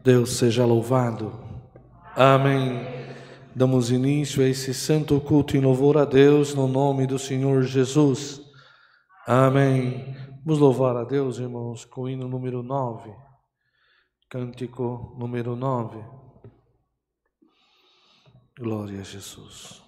Deus seja louvado. Amém. Damos início a esse santo culto em louvor a Deus no nome do Senhor Jesus. Amém. Vamos louvar a Deus, irmãos, com o hino número 9. Cântico número 9. Glória a Jesus.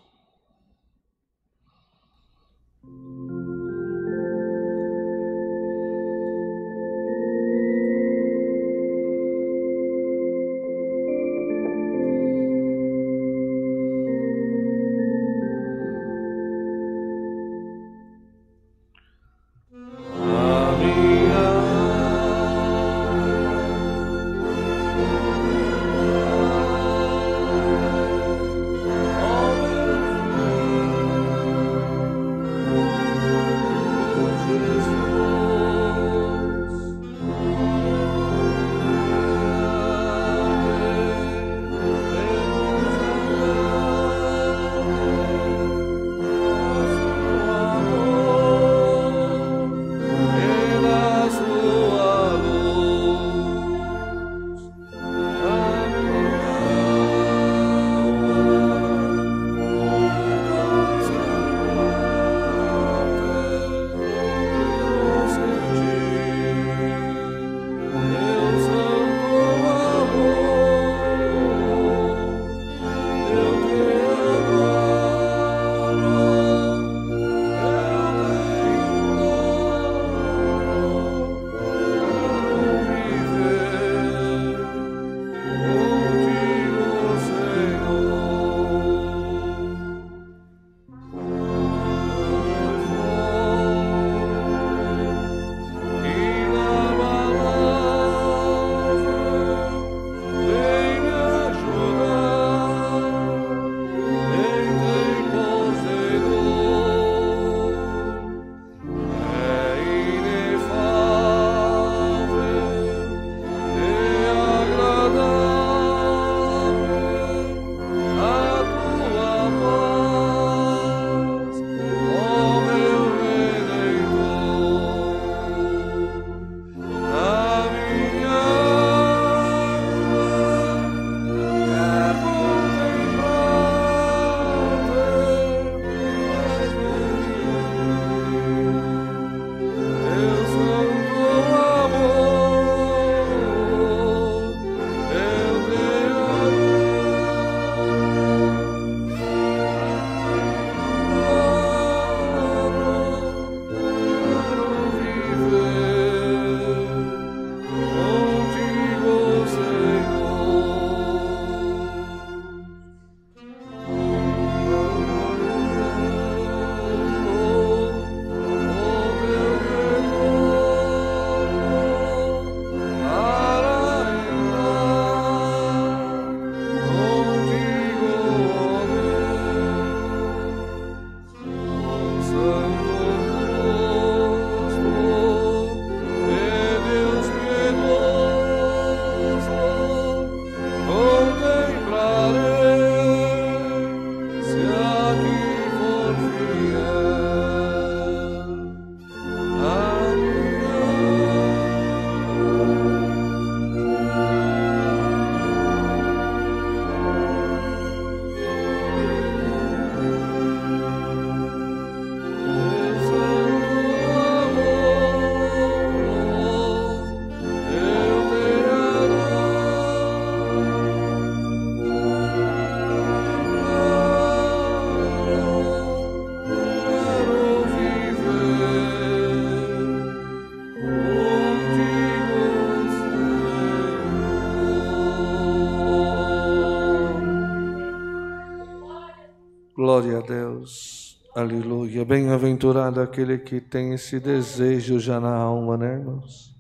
Glória a Deus, aleluia. Bem-aventurado aquele que tem esse desejo já na alma, né, irmãos?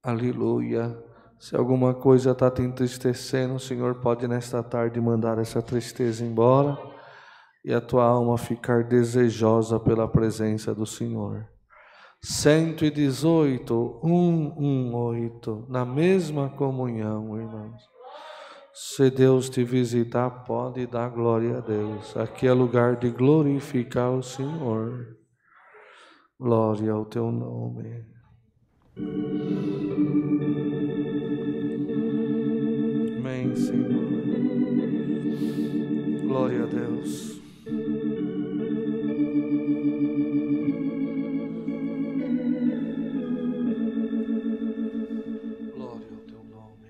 Aleluia. Se alguma coisa está te entristecendo, o Senhor pode nesta tarde mandar essa tristeza embora e a tua alma ficar desejosa pela presença do Senhor. 118, 118, na mesma comunhão, irmãos. Se Deus te visitar, pode dar glória a Deus. Aqui é lugar de glorificar o Senhor. Glória ao teu nome. Amém, Senhor. Glória a Deus. Glória ao teu nome.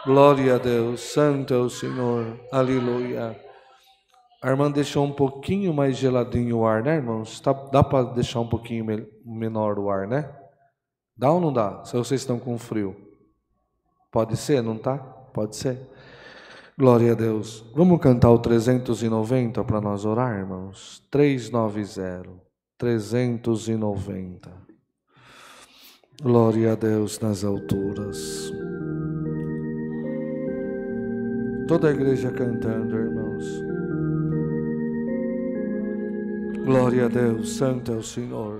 Glória a Deus, santo é o Senhor, aleluia. A irmã deixou um pouquinho mais geladinho o ar, né, irmãos? Dá para deixar um pouquinho menor o ar, né? Dá ou não dá? Se vocês estão com frio. Pode ser, não tá? Pode ser. Glória a Deus. Vamos cantar o 390 para nós orar, irmãos? 390. 390. Glória a Deus nas alturas. Toda a igreja cantando, irmãos. Glória a Deus, santo é o Senhor.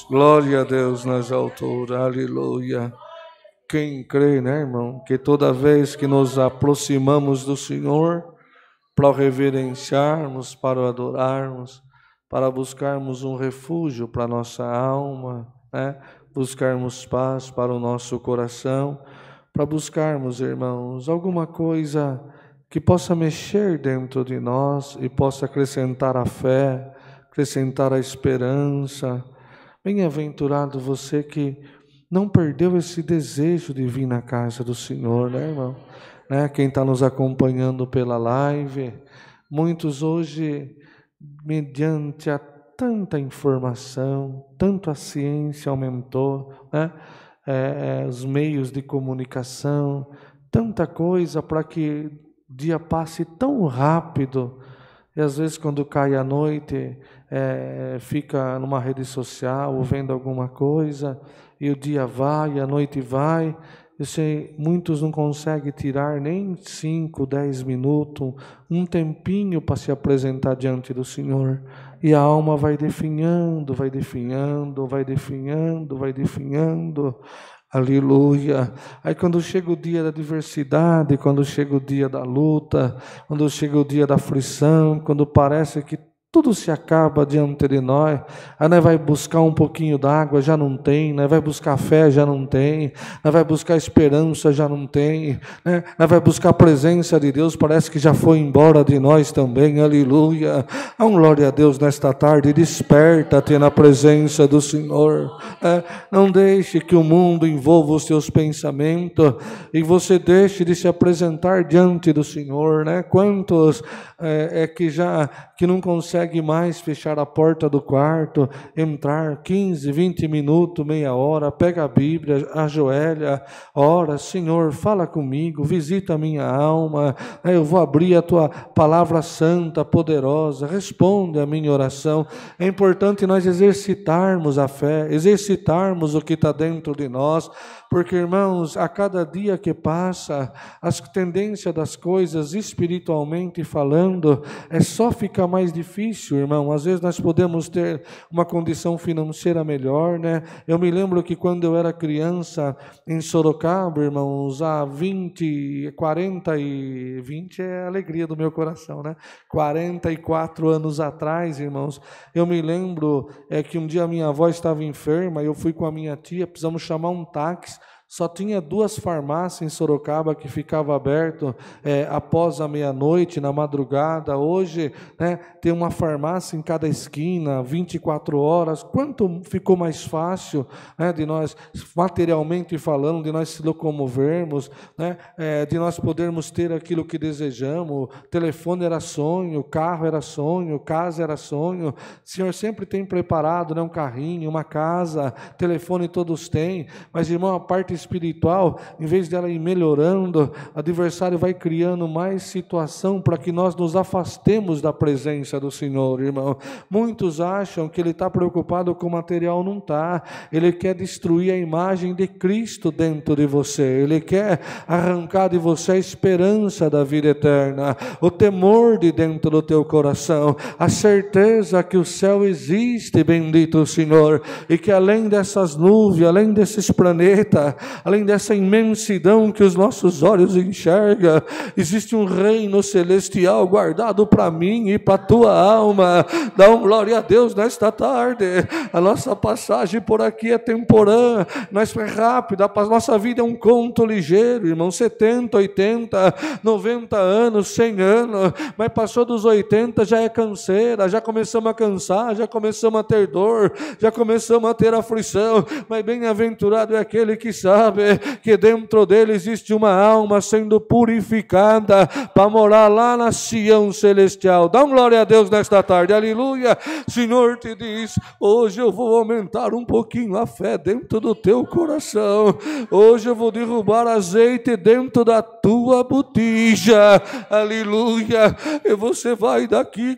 Glória a Deus nas alturas, aleluia. Quem crê, né, irmão, que toda vez que nos aproximamos do Senhor, para o reverenciarmos, para o adorarmos, para buscarmos um refúgio para a nossa alma, né, buscarmos paz para o nosso coração, para buscarmos, irmãos, alguma coisa que possa mexer dentro de nós e possa acrescentar a fé, acrescentar a esperança. Bem-aventurado você que não perdeu esse desejo de vir na casa do Senhor, né, irmão? Né? Quem está nos acompanhando pela live, muitos hoje, mediante a tanta informação, tanto a ciência aumentou, né? Os meios de comunicação, tanta coisa para que o dia passe tão rápido. E às vezes quando cai a noite, fica numa rede social ou vendo alguma coisa, e o dia vai, a noite vai, muitos não conseguem tirar nem 5, 10 minutos, um tempinho para se apresentar diante do Senhor. E a alma vai definhando, vai definhando, vai definhando, vai definhando. Aleluia. Aí quando chega o dia da adversidade, quando chega o dia da luta, quando chega o dia da aflição, quando parece que tudo se acaba diante de nós, aí nós vai buscar um pouquinho d'água, já não tem, nós vai buscar fé, já não tem, nós vai buscar esperança, já não tem, né? Nós vai buscar a presença de Deus, parece que já foi embora de nós também, aleluia. Glória a Deus nesta tarde, desperta-te na presença do Senhor, não deixe que o mundo envolva os seus pensamentos, e você deixe de se apresentar diante do Senhor, né? Quantos que não conseguem consegue mais fechar a porta do quarto, entrar 15, 20 minutos, meia hora, pega a Bíblia, ajoelha, ora, Senhor, fala comigo, visita a minha alma, eu vou abrir a tua palavra santa, poderosa, responde a minha oração. É importante nós exercitarmos a fé, exercitarmos o que está dentro de nós, porque, irmãos, a cada dia que passa, as tendências das coisas, espiritualmente falando, é só ficar mais difícil, irmão. Às vezes nós podemos ter uma condição financeira melhor, né? Eu me lembro que quando eu era criança, em Sorocaba, irmãos, há 20 é a alegria do meu coração, né? 44 anos atrás, irmãos, eu me lembro que um dia a minha avó estava enferma, eu fui com a minha tia, precisamos chamar um táxi. Só tinha 2 farmácias em Sorocaba que ficavam abertas após a meia-noite, na madrugada. Hoje, né, tem uma farmácia em cada esquina, 24 horas. Quanto ficou mais fácil, né, de nós, materialmente falando, de nós se locomovermos, né, de nós podermos ter aquilo que desejamos. Telefone era sonho, carro era sonho, casa era sonho. O Senhor sempre tem preparado, né, um carrinho, uma casa, telefone todos têm. Mas, irmão, a parte espiritual, em vez dela ir melhorando, o adversário vai criando mais situação para que nós nos afastemos da presença do Senhor, irmão. Muitos acham que ele está preocupado com o material, não está. Ele quer destruir a imagem de Cristo dentro de você. Ele quer arrancar de você a esperança da vida eterna, o temor de dentro do teu coração, a certeza que o céu existe, bendito o Senhor, e que além dessas nuvens, além desses planetas, além dessa imensidão que os nossos olhos enxergam, existe um reino celestial guardado para mim e para a tua alma. Dá uma glória a Deus nesta tarde. A nossa passagem por aqui é temporã, mas é rápida. A nossa vida é um conto ligeiro, irmão. 70, 80, 90 anos, 100 anos, mas passou dos 80 já é canseira, já começamos a cansar, já começamos a ter dor, já começamos a ter aflição. Mas bem-aventurado é aquele que sabe que dentro dele existe uma alma sendo purificada para morar lá na Sião celestial. Dá uma glória a Deus nesta tarde, aleluia. Senhor te diz, hoje eu vou aumentar um pouquinho a fé dentro do teu coração. Hoje eu vou derrubar azeite dentro da tua botija, aleluia. E você vai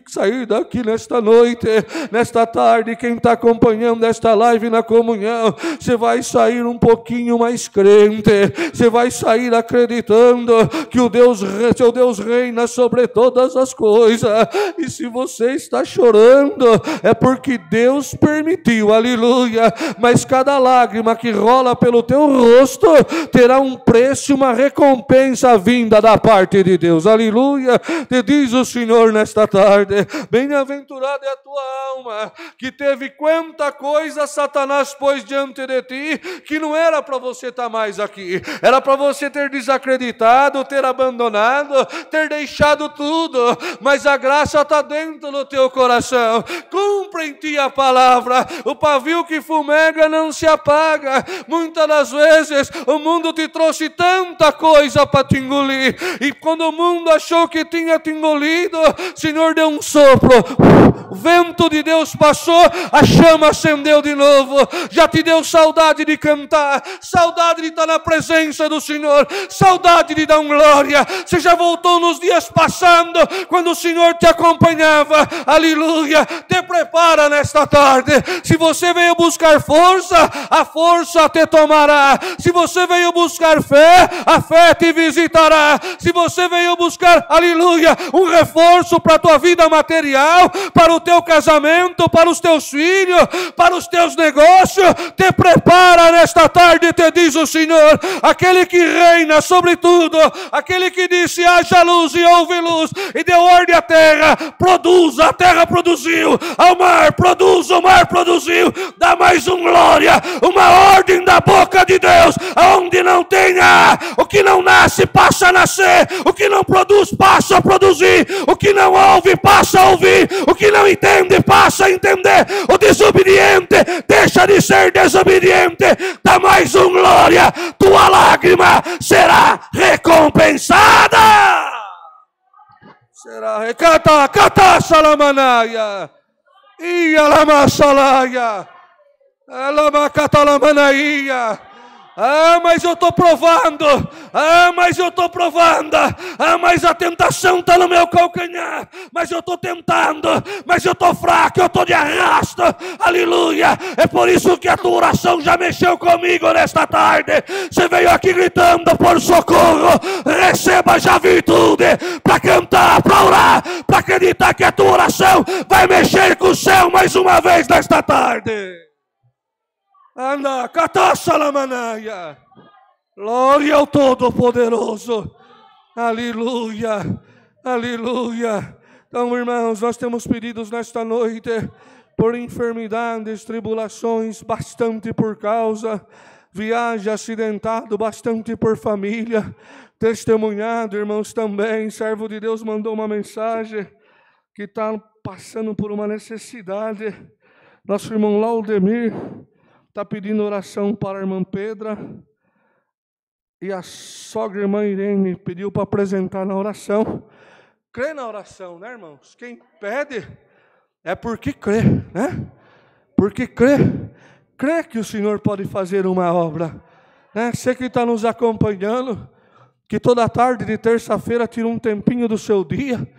sair daqui nesta noite, nesta tarde, quem está acompanhando esta live na comunhão, você vai sair um pouquinho mais crente, você vai sair acreditando que o seu Deus reina sobre todas as coisas. E se você está chorando, é porque Deus permitiu, aleluia. Mas cada lágrima que rola pelo teu rosto terá um preço, uma recompensa vinda da parte de Deus, aleluia. Te diz o Senhor nesta tarde, bem-aventurada é a tua alma, que teve quanta coisa Satanás pôs diante de ti, que não era para você estar mais aqui, era para você ter desacreditado, ter abandonado, ter deixado tudo, mas a graça está dentro do teu coração. Cumpre em ti a palavra. O pavio que fumega não se apaga. Muitas das vezes o mundo te trouxe tanta coisa para te engolir, e quando o mundo achou que tinha te engolido, o Senhor deu um sopro, o vento de Deus passou, a chama acendeu de novo. Já te deu saudade de cantar, saudade de estar na presença do Senhor, saudade de dar glória. Você já voltou nos dias passando, quando o Senhor te acompanhava, aleluia. Te prepara nesta tarde. Se você veio buscar força, a força te tomará. Se você veio buscar fé, a fé te visitará. Se você veio buscar, aleluia, um reforço para a tua vida material, para o teu casamento, para os teus filhos, para os teus negócios, te prepara nesta tarde, te diz o Senhor, aquele que reina sobre tudo, aquele que disse haja luz e houve luz, e deu ordem à terra, produz, a terra produziu, ao mar produz, o mar produziu. Dá mais um glória, uma ordem da boca de Deus, aonde não tenha, o que não nasce passa a nascer, o que não produz passa a produzir, o que não ouve passa a ouvir, o que não entende passa a entender, o desobediente deixa de ser desobediente. Dá mais um glória, tua lágrima será recompensada. Será cata cata salamanaia. Ia lama salaia. Lama catalamanaia. Ah, mas eu estou provando. Ah, mas eu estou provando. Ah, mas a tentação está no meu calcanhar. Mas eu estou tentando. Mas eu estou fraco, eu estou de arrasto. Aleluia. É por isso que a tua oração já mexeu comigo nesta tarde. Você veio aqui gritando por socorro. Receba já virtude para cantar, para orar, para acreditar que a tua oração vai mexer com o céu mais uma vez nesta tarde. Anda, cataçalamanaia. Glória ao Todo-Poderoso. Aleluia, aleluia. Então, irmãos, nós temos pedidos nesta noite por enfermidades, tribulações, bastante por causa, viagem acidentado, bastante por família, testemunhado, irmãos, também. Servo de Deus mandou uma mensagem que está passando por uma necessidade. Nosso irmão Laudemir está pedindo oração para a irmã Pedra. E a sogra irmã Irene pediu para apresentar na oração. Crê na oração, né, irmãos? Quem pede é porque crê, né? Porque crê. Crê que o Senhor pode fazer uma obra. Né? Você que está nos acompanhando, que toda tarde de terça-feira tira um tempinho do seu dia.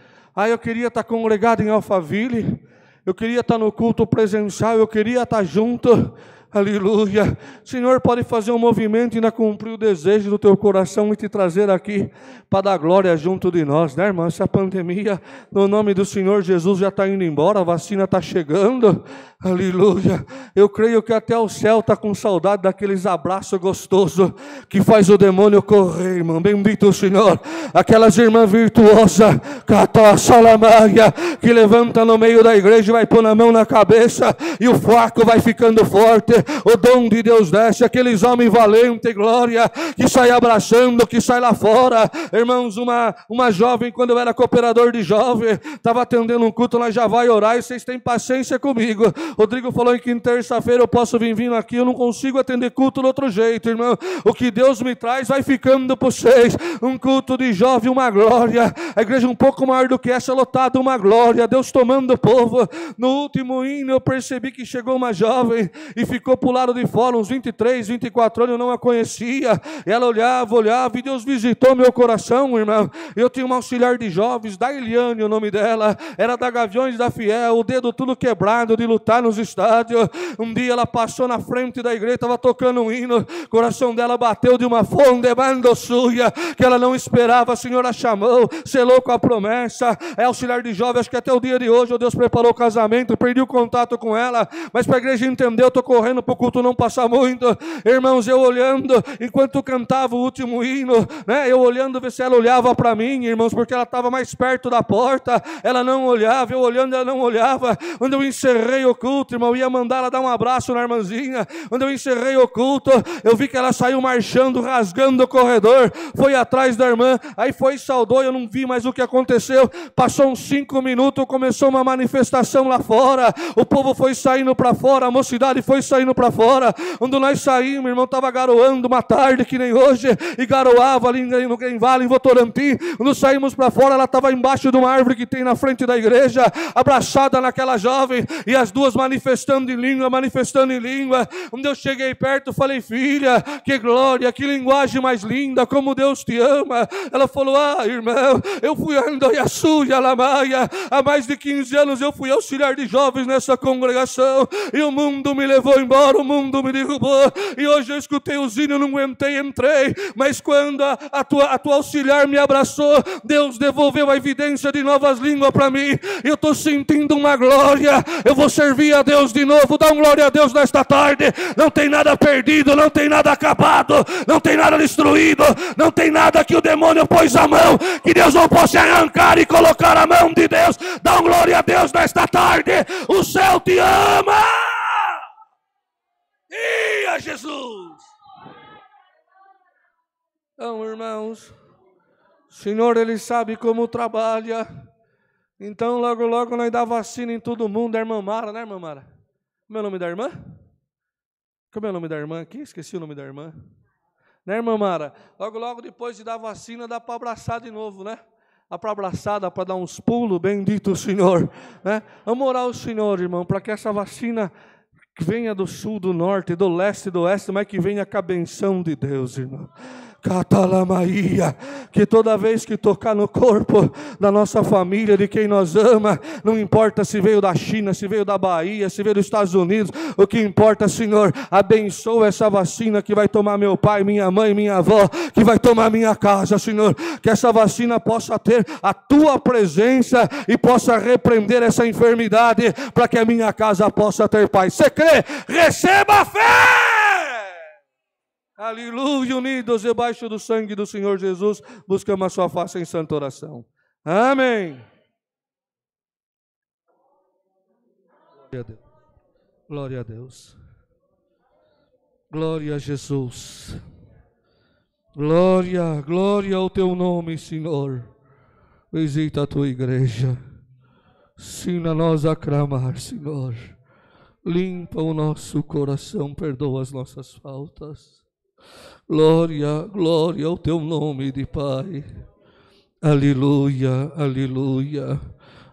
Eu queria estar congregado em Alphaville. Eu queria estar no culto presencial. Eu queria estar junto. Aleluia. O Senhor pode fazer um movimento e ainda cumprir o desejo do teu coração e te trazer aqui para dar glória junto de nós, né, irmã? Essa pandemia, no nome do Senhor Jesus, já está indo embora, a vacina está chegando. Aleluia. Eu creio que até o céu está com saudade daqueles abraços gostosos que faz o demônio correr, irmão. Bendito o Senhor. Aquelas irmãs virtuosas, que levanta no meio da igreja e vai pôr a mão na cabeça e o fraco vai ficando forte. O dom de Deus desce, aqueles homens valentes, glória, que sai abraçando, que sai lá fora. Irmãos, uma jovem, quando eu era cooperador de jovem, estava atendendo um culto, ela já vai orar e vocês têm paciência comigo. Rodrigo falou que em terça-feira eu posso vir vindo aqui, eu não consigo atender culto do outro jeito, irmão. O que Deus me traz vai ficando para vocês. Um culto de jovem, uma glória. A igreja um pouco maior do que essa, lotada, uma glória. Deus tomando o povo. No último hino eu percebi que chegou uma jovem e ficou para o lado de fora, uns 23, 24 anos, eu não a conhecia. Ela olhava e Deus visitou meu coração, irmão. Eu tinha uma auxiliar de jovens, da Eliane, o nome dela, era da Gaviões da Fiel, o dedo tudo quebrado de lutar nos estádios. Um dia ela passou na frente da igreja, estava tocando um hino, o coração dela bateu de uma fonte, suia, que ela não esperava. A Senhora chamou, selou com a promessa, é auxiliar de jovens, acho que até o dia de hoje, Deus preparou o casamento, perdi o contato com ela, mas para a igreja entender, eu estou correndo para o culto não passar muito. Irmãos, eu olhando, enquanto cantava o último hino, né, eu olhando ver se ela olhava para mim, irmãos, porque ela estava mais perto da porta, ela não olhava, eu olhando, ela não olhava. Quando eu encerrei o culto, irmão, eu ia mandar ela dar um abraço na irmãzinha. Quando eu encerrei o culto, eu vi que ela saiu marchando, rasgando o corredor, foi atrás da irmã, aí foi, saudou, eu não vi mais o que aconteceu. Passou uns 5 minutos, começou uma manifestação lá fora, o povo foi saindo para fora, a mocidade foi saindo para fora. Quando nós saímos, irmão, estava garoando uma tarde que nem hoje, e garoava ali no Green Valley, em Votorantim. Quando saímos para fora, ela estava embaixo de uma árvore que tem na frente da igreja, abraçada naquela jovem, e as duas manifestando em língua. Quando eu cheguei perto, falei: filha, que glória, que linguagem mais linda, como Deus te ama. Ela falou: irmão, eu fui há mais de 15 anos eu fui auxiliar de jovens nessa congregação, e o mundo me levou embora, o mundo me derrubou, e hoje eu escutei o hino, não aguentei, entrei, mas quando a tua auxiliar me abraçou, Deus devolveu a evidência de novas línguas para mim, e eu estou sentindo uma glória. Eu vou servir a Deus de novo. Dá uma glória a Deus nesta tarde. Não tem nada perdido, não tem nada acabado, não tem nada destruído, não tem nada que o demônio pôs a mão, que Deus não possa arrancar e colocar a mão de Deus. Dá uma glória a Deus nesta tarde. O céu te ama. E a Jesus. Então, irmãos, o Senhor, Ele sabe como trabalha. Então, logo nós dá vacina em todo mundo. A irmã Mara, né, irmã Mara? Como é o nome da irmã? Como é o nome da irmã aqui? Esqueci o nome da irmã. Né, irmã Mara? Logo depois de dar vacina, dá para abraçar de novo, né? para abraçada, para dar uns pulos, bendito o Senhor, né? Vamos orar ao Senhor, irmão, para que essa vacina que venha do sul, do norte, do leste, do oeste, mas que venha com a benção de Deus, irmão. Catalamaia, que toda vez que tocar no corpo da nossa família, de quem nós ama, não importa se veio da China, se veio da Bahia, se veio dos Estados Unidos, o que importa, Senhor, abençoa essa vacina que vai tomar meu pai, minha mãe, minha avó, que vai tomar minha casa, Senhor, que essa vacina possa ter a tua presença e possa repreender essa enfermidade, para que a minha casa possa ter paz. Você crê? Receba a fé! Aleluia, unidos debaixo do sangue do Senhor Jesus, buscamos a sua face em santa oração. Amém. Glória a Deus. Glória a Deus. Glória a Jesus. Glória, glória ao teu nome, Senhor. Visita a tua igreja. Ensina-nos a clamar, Senhor. Limpa o nosso coração, perdoa as nossas faltas. Glória, glória ao teu nome de Pai. Aleluia, aleluia.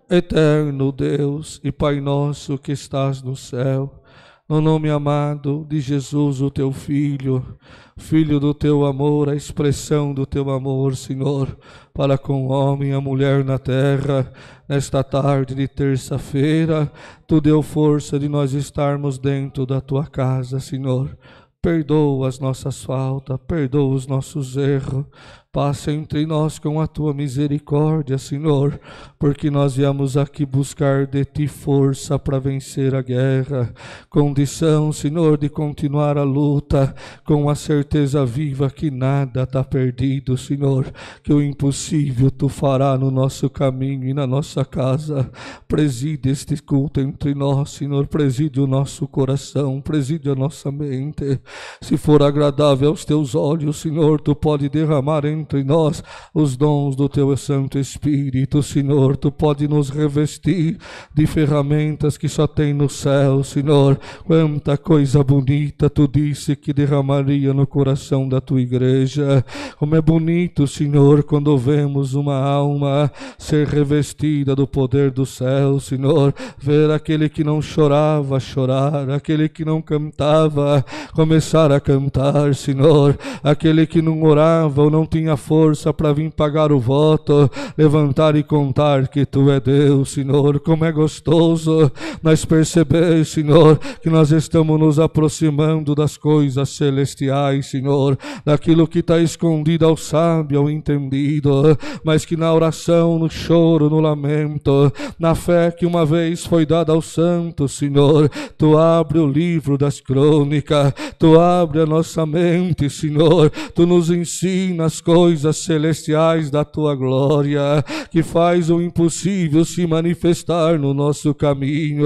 Eterno Deus e Pai nosso que estás no céu, no nome amado de Jesus, o teu Filho, Filho do teu amor, a expressão do teu amor, Senhor, para com o homem e a mulher na terra, nesta tarde de terça-feira, tu deu força de nós estarmos dentro da tua casa, Senhor. Perdoa as nossas faltas, perdoa os nossos erros, passa entre nós com a tua misericórdia, Senhor, porque nós viemos aqui buscar de ti força para vencer a guerra, condição, Senhor, de continuar a luta, com a certeza viva que nada está perdido, Senhor, que o impossível tu fará no nosso caminho e na nossa casa. Preside este culto entre nós, Senhor, preside o nosso coração, preside a nossa mente. Se for agradável aos teus olhos, Senhor, tu pode derramar entre nós os dons do teu Santo Espírito, Senhor. Tu pode nos revestir de ferramentas que só tem no céu, Senhor. Quanta coisa bonita tu disse que derramaria no coração da tua igreja. Como é bonito, Senhor, quando vemos uma alma ser revestida do poder do céu, Senhor. Ver aquele que não chorava chorar, aquele que não cantava começar a cantar, Senhor. Aquele que não orava ou não tinha força para vir pagar o voto, levantar e contar que tu é Deus, Senhor. Como é gostoso nós perceber, Senhor, que nós estamos nos aproximando das coisas celestiais, Senhor, daquilo que está escondido ao sábio, ao entendido, mas que na oração, no choro, no lamento, na fé que uma vez foi dada aos santos, Senhor, tu abre o livro das crônicas, tu abre a nossa mente, Senhor, tu nos ensina as coisas celestiais da tua glória, que faz o impossível se manifestar no nosso caminho.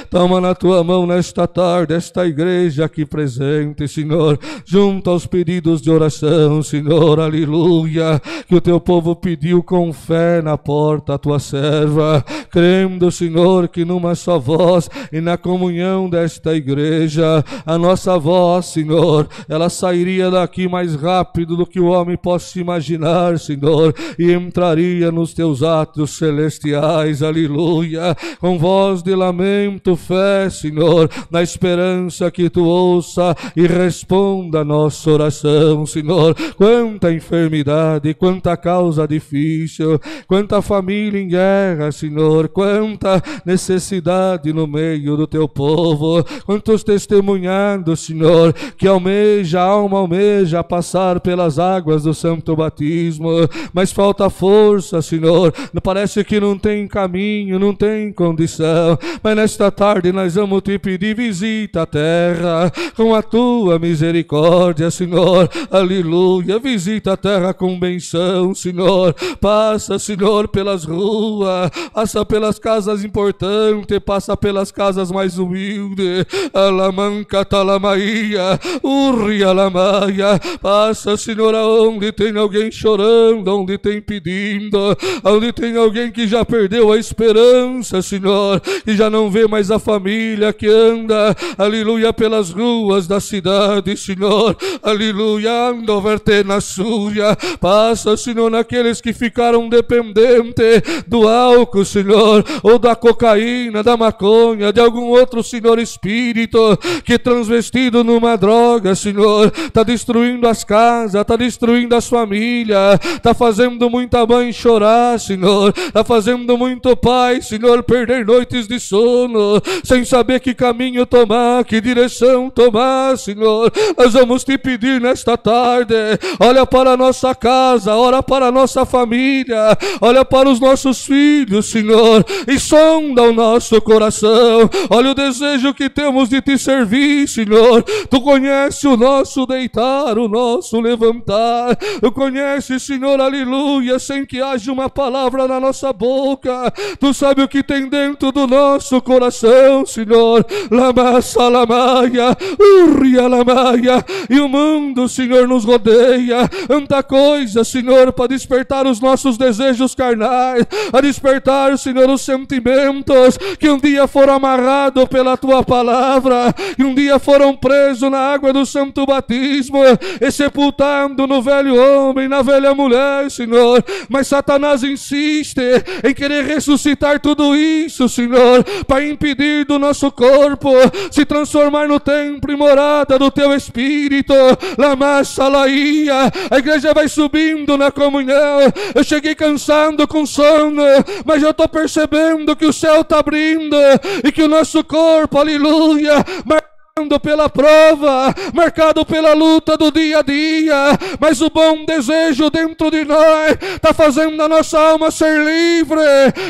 Toma na tua mão nesta tarde esta igreja aqui presente, Senhor, junto aos pedidos de oração, Senhor, aleluia, que o teu povo pediu com fé na porta a tua serva, crendo, Senhor, que numa só voz e na comunhão desta igreja, a nossa voz, Senhor, ela sairia daqui mais rápido do que o homem possa imaginar, Senhor, e entraria nos teus atos celestiais, aleluia, com voz de lamento, fé, Senhor, na esperança que tu ouça e responda a nossa oração, Senhor. Quanta enfermidade, quanta causa difícil, quanta família em guerra, Senhor, quanta necessidade no meio do teu povo, quantos testemunhados, Senhor, que almeja, a alma almeja passar pelas águas do santo batismo, mas falta força, Senhor, parece que não tem caminho, não tem condição, mas nesta tarde nós vamos te pedir, visita a terra com a tua misericórdia, Senhor, aleluia, visita a terra com benção, Senhor, passa, Senhor, pelas ruas, passa pelas casas importantes, passa pelas casas mais humildes, alamanca talamaia, urria lamaia, passa, Senhor, aonde tem alguém chorando, onde tem pedindo, onde tem alguém que já perdeu a esperança, Senhor, e já não vê mais a família que anda, aleluia, pelas ruas da cidade, Senhor, aleluia, ando verte na súria, passa, Senhor, naqueles que ficaram dependentes do álcool, Senhor, ou da cocaína, da maconha, de algum outro, Senhor, espírito, que transvestido numa droga, Senhor, está destruindo as casas, está destruindo as famílias, está fazendo muita mãe chorar, Senhor, está fazendo muito pai, Senhor, perder noites de sono, sem saber que caminho tomar, que direção tomar, Senhor. Nós vamos te pedir nesta tarde, olha para a nossa casa, olha para a nossa família, olha para os nossos filhos, Senhor, e sonda o nosso coração, olha o desejo que temos de te servir, Senhor. Tu conheces o nosso deitar, o nosso levantar, tu conheces, Senhor, aleluia, sem que haja uma palavra na nossa boca, tu sabe o que tem dentro do nosso coração, Senhor. Lama salamaia, urria lamaia, e o mundo, Senhor, nos rodeia, tanta coisa, Senhor, para despertar os nossos desejos carnais, a despertar, Senhor, os sentimentos que um dia foram amarrados pela tua palavra, que um dia foram presos na água do santo batismo e sepultando no velho homem, na velha mulher, Senhor. Mas Satanás insiste em querer ressuscitar tudo isso, Senhor, para impedir do nosso corpo se transformar no templo e morada do teu Espírito. Lama salaia, a igreja vai subindo na comunhão. Eu cheguei cansado, com sono, mas eu estou percebendo que o céu está abrindo e que o nosso corpo, aleluia, marcado pela prova, marcado pela luta do dia a dia, mas o bom desejo dentro de nós está fazendo a nossa alma ser livre,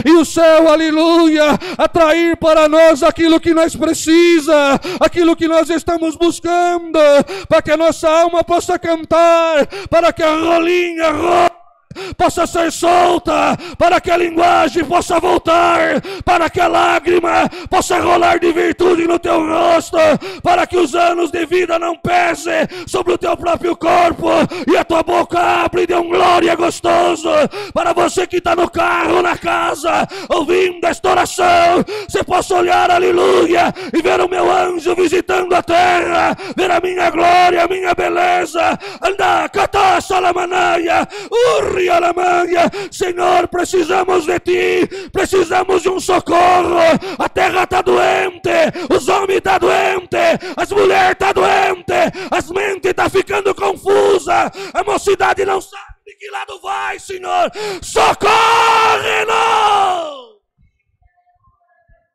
e o céu, aleluia, atrair para nós aquilo que nós precisa, aquilo que nós estamos buscando, para que a nossa alma possa cantar, para que a rolinha possa ser solta, para que a linguagem possa voltar, para que a lágrima possa rolar de virtude no teu rosto, para que os anos de vida não pesem sobre o teu próprio corpo, e a tua boca abre e dê um glória gostoso. Para você que está no carro, na casa, ouvindo esta oração, você possa olhar, aleluia, e ver o meu anjo visitando a terra, ver a minha glória, a minha beleza. Anda, catá, salamanaia, urri, Alemanha. Senhor, precisamos de ti, precisamos de um socorro. A terra está doente, os homens estão doentes, as mulheres estão doentes, as mentes estão ficando confusas, a mocidade não sabe de que lado vai, Senhor. Socorre-nos!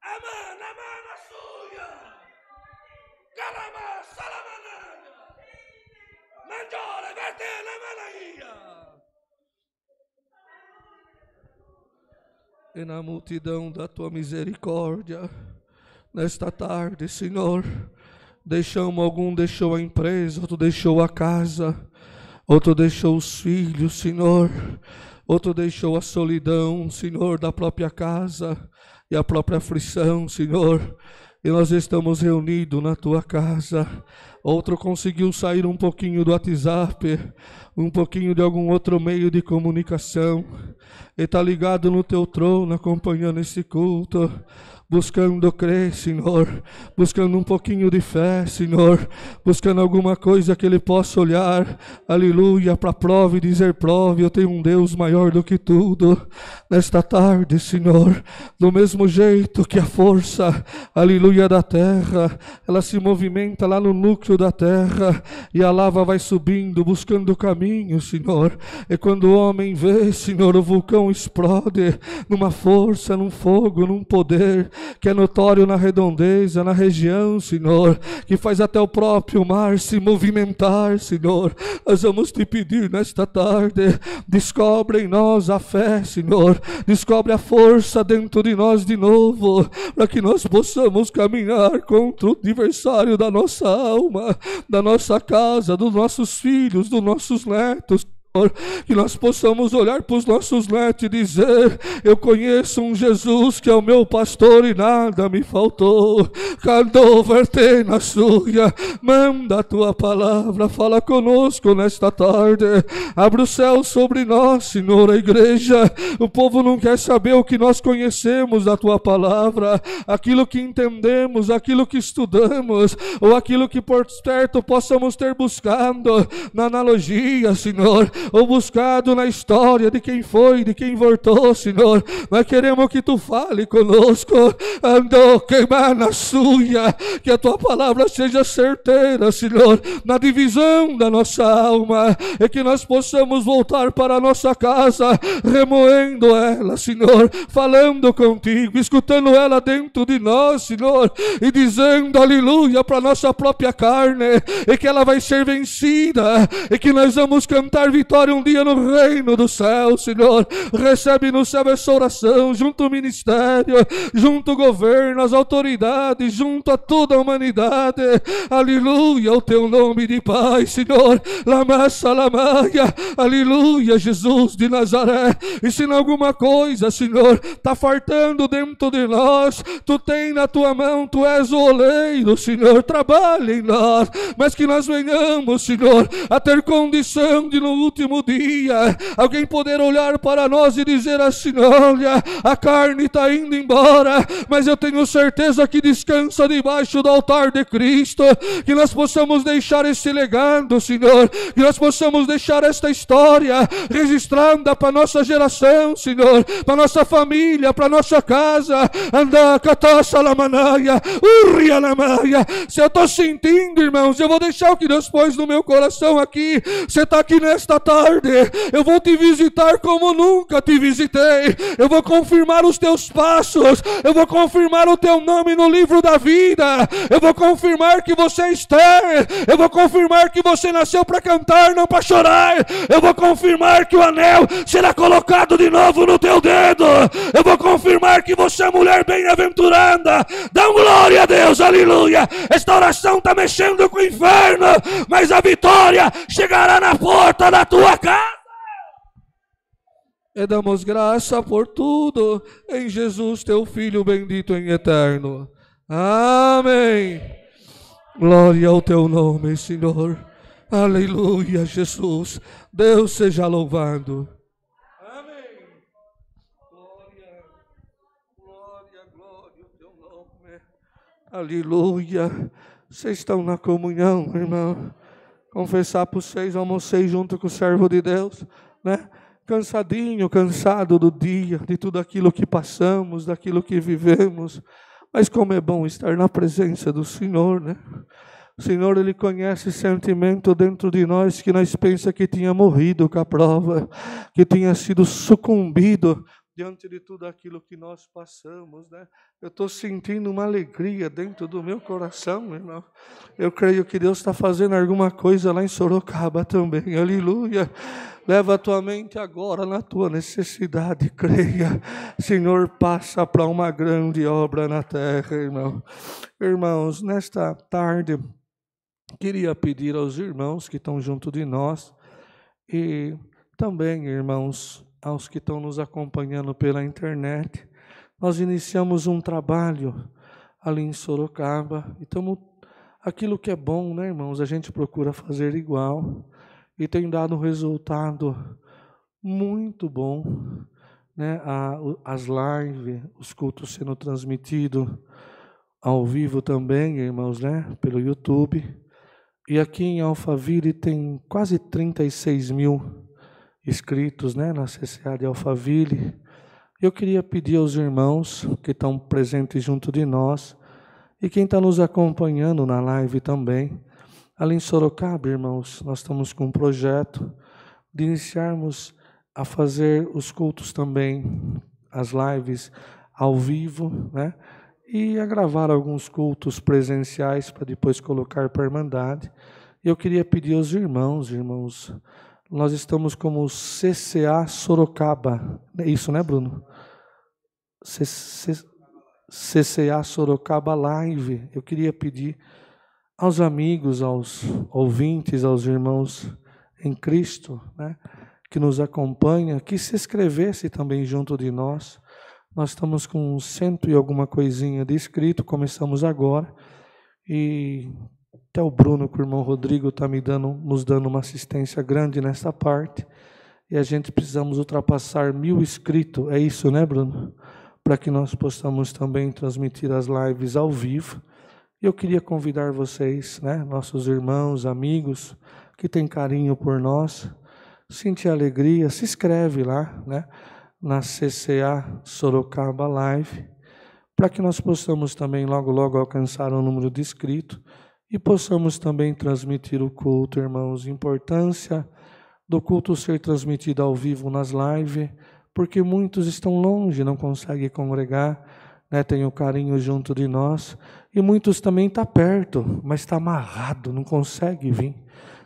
Amém, amém, a sua. Calama, salamana. Mangiore, vertene, manaia. E na multidão da tua misericórdia, nesta tarde, Senhor, algum deixou a empresa, outro deixou a casa, outro deixou os filhos, Senhor, outro deixou a solidão, Senhor, da própria casa e a própria aflição, Senhor, e nós estamos reunidos na tua casa. Outro conseguiu sair um pouquinho do WhatsApp, um pouquinho de algum outro meio de comunicação, e está ligado no teu trono, acompanhando esse culto, buscando crer, Senhor, buscando um pouquinho de fé, Senhor, buscando alguma coisa que ele possa olhar, aleluia, para a prova e dizer: prove, eu tenho um Deus maior do que tudo. Nesta tarde, Senhor, do mesmo jeito que a força, aleluia, da terra, ela se movimenta lá no núcleo da terra, e a lava vai subindo, buscando o caminho, Senhor, e quando o homem vê, Senhor, o vulcão explode numa força, num fogo, num poder que é notório na redondeza, na região, Senhor, que faz até o próprio mar se movimentar, Senhor. Nós vamos te pedir nesta tarde, descobre em nós a fé, Senhor, descobre a força dentro de nós de novo, para que nós possamos caminhar contra o adversário da nossa alma, da nossa casa, dos nossos filhos, dos nossos netos. que nós possamos olhar para os nossos netos e dizer: eu conheço um Jesus que é o meu pastor e nada me faltou. Candoverte na sua, manda a tua palavra, fala conosco nesta tarde, abre o céu sobre nós, Senhor. A igreja, o povo não quer saber o que nós conhecemos da tua palavra, aquilo que entendemos, aquilo que estudamos, ou aquilo que por certo possamos ter buscado na analogia, Senhor, ou buscado na história de quem foi, de quem voltou, Senhor. Nós queremos que tu fale conosco, andou queimar na sua, que a tua palavra seja certeira, Senhor, na divisão da nossa alma, e que nós possamos voltar para a nossa casa, remoendo ela, Senhor, falando contigo, escutando ela dentro de nós, Senhor, e dizendo aleluia para a nossa própria carne, e que ela vai ser vencida, e que nós vamos cantar vitória um dia no reino do céu, Senhor. Recebe no céu essa oração, junto ao ministério, junto ao governo, às autoridades, junto a toda a humanidade, aleluia, o teu nome de paz, Senhor. Lama salamaia, aleluia, Jesus de Nazaré. E se em alguma coisa, Senhor, está fartando dentro de nós, tu tem na tua mão, tu és o oleiro, Senhor, trabalha em nós, mas que nós venhamos, Senhor, a ter condição de no último dia, alguém poder olhar para nós e dizer assim: olha, a carne está indo embora, mas eu tenho certeza que descansa debaixo do altar de Cristo. Que nós possamos deixar esse legado, Senhor, que nós possamos deixar esta história registrada para nossa geração, Senhor, para nossa família, para nossa casa. Anda, catassa lamanaia, urria lamaia. Se eu estou sentindo, irmãos, eu vou deixar o que Deus pôs no meu coração aqui. Você está aqui nesta tarde, eu vou te visitar como nunca te visitei. Eu vou confirmar os teus passos, eu vou confirmar o teu nome no livro da vida, eu vou confirmar que você é Esther, eu vou confirmar que você nasceu para cantar, não para chorar. Eu vou confirmar que o anel será colocado de novo no teu dedo. Eu vou confirmar que você é mulher bem-aventurada. Dá glória a Deus, aleluia. Esta oração está mexendo com o inferno, mas a vitória chegará na porta da tua casa. E damos graça por tudo em Jesus, teu Filho bendito em eterno. Amém. Glória ao teu nome, Senhor. Aleluia, Jesus. Deus seja louvado. Amém. Glória, glória, glória ao teu nome. Aleluia. Vocês estão na comunhão, irmão. Confessar para vocês, almocei junto com o servo de Deus, né? Cansadinho, cansado do dia, de tudo aquilo que passamos, daquilo que vivemos. Mas como é bom estar na presença do Senhor, né? O Senhor, Ele conhece sentimento dentro de nós que nós pensamos que tinha morrido com a prova, que tinha sido sucumbido diante de tudo aquilo que nós passamos, né? Eu estou sentindo uma alegria dentro do meu coração, meu irmão. Eu creio que Deus está fazendo alguma coisa lá em Sorocaba também, aleluia. Leva a tua mente agora na tua necessidade, creia. Senhor, passa para uma grande obra na terra, irmão. Irmãos, nesta tarde, queria pedir aos irmãos que estão junto de nós e também, irmãos, aos que estão nos acompanhando pela internet. Nós iniciamos um trabalho ali em Sorocaba e aquilo que é bom, né, irmãos, a gente procura fazer igual. E tem dado um resultado muito bom, né? As lives, os cultos sendo transmitidos ao vivo também, irmãos, né? Pelo YouTube. E aqui em Alphaville tem quase 36 mil inscritos, né? Na CCA de Alphaville. Eu queria pedir aos irmãos que estão presentes junto de nós e quem está nos acompanhando na live também. Ali em Sorocaba, irmãos, nós estamos com um projeto de iniciarmos a fazer os cultos também, as lives ao vivo, né? E a gravar alguns cultos presenciais para depois colocar para a Irmandade. Eu queria pedir aos irmãos, nós estamos como CCA Sorocaba, é isso, né, Bruno? CCA Sorocaba Live. Eu queria pedir aos amigos, aos ouvintes, aos irmãos em Cristo, né, que nos acompanha, que se inscrevesse também junto de nós. Nós estamos com 100 e alguma coisinha de inscrito, começamos agora, e até o Bruno, com o irmão Rodrigo, está nos dando uma assistência grande nessa parte, e a gente precisamos ultrapassar 1000 inscritos, é isso, né, Bruno? Para que nós possamos também transmitir as lives ao vivo. Eu queria convidar vocês, né, nossos irmãos, amigos, que têm carinho por nós, sentir alegria, se inscreve lá, né, na CCA Sorocaba Live, para que nós possamos também logo, logo alcançar o número de inscritos e possamos também transmitir o culto, irmãos. Importância do culto ser transmitido ao vivo nas lives, porque muitos estão longe, não conseguem congregar, né, tem o carinho junto de nós, e muitos também estão perto, mas está amarrado, não consegue vir,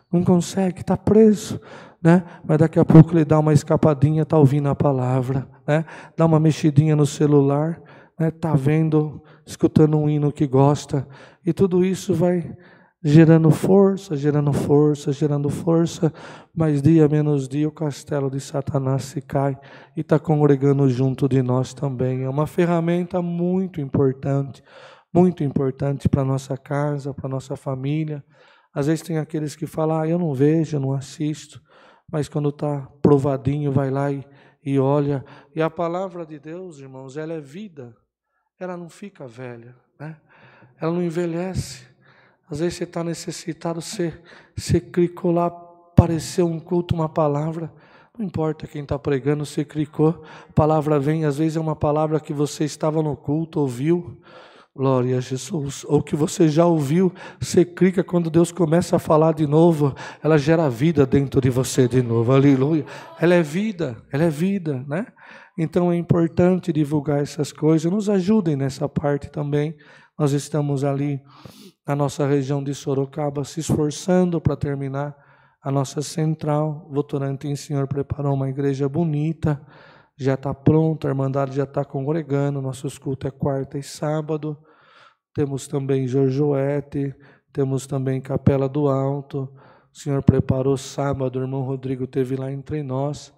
não consegue, está preso, né? Mas daqui a pouco ele dá uma escapadinha, está ouvindo a palavra, né? Dá uma mexidinha no celular, né? Está vendo, escutando um hino que gosta, e tudo isso vai gerando força, mas dia menos dia o castelo de Satanás se cai e está congregando junto de nós também. É uma ferramenta muito importante para a nossa casa, para a nossa família. Às vezes tem aqueles que falam, eu não vejo, eu não assisto, mas quando está provadinho, vai lá e olha. E a palavra de Deus, irmãos, ela é vida, ela não fica velha, né? Ela não envelhece. Às vezes você está necessitado, você clicou lá, apareceu um culto, uma palavra, não importa quem está pregando, você clicou, a palavra vem, às vezes é uma palavra que você estava no culto, ouviu, glória a Jesus, ou que você já ouviu, você clica, quando Deus começa a falar de novo, ela gera vida dentro de você de novo, aleluia. Ela é vida, né? Então é importante divulgar essas coisas, nos ajudem nessa parte também. Nós estamos ali na nossa região de Sorocaba se esforçando para terminar a nossa central. Votorantim, Senhor, preparou uma igreja bonita, já está pronta, a Irmandade já está congregando, nossos cultos é quarta e sábado. Temos também Jorjoete, temos também Capela do Alto. O Senhor preparou sábado, o irmão Rodrigo esteve lá entre nós,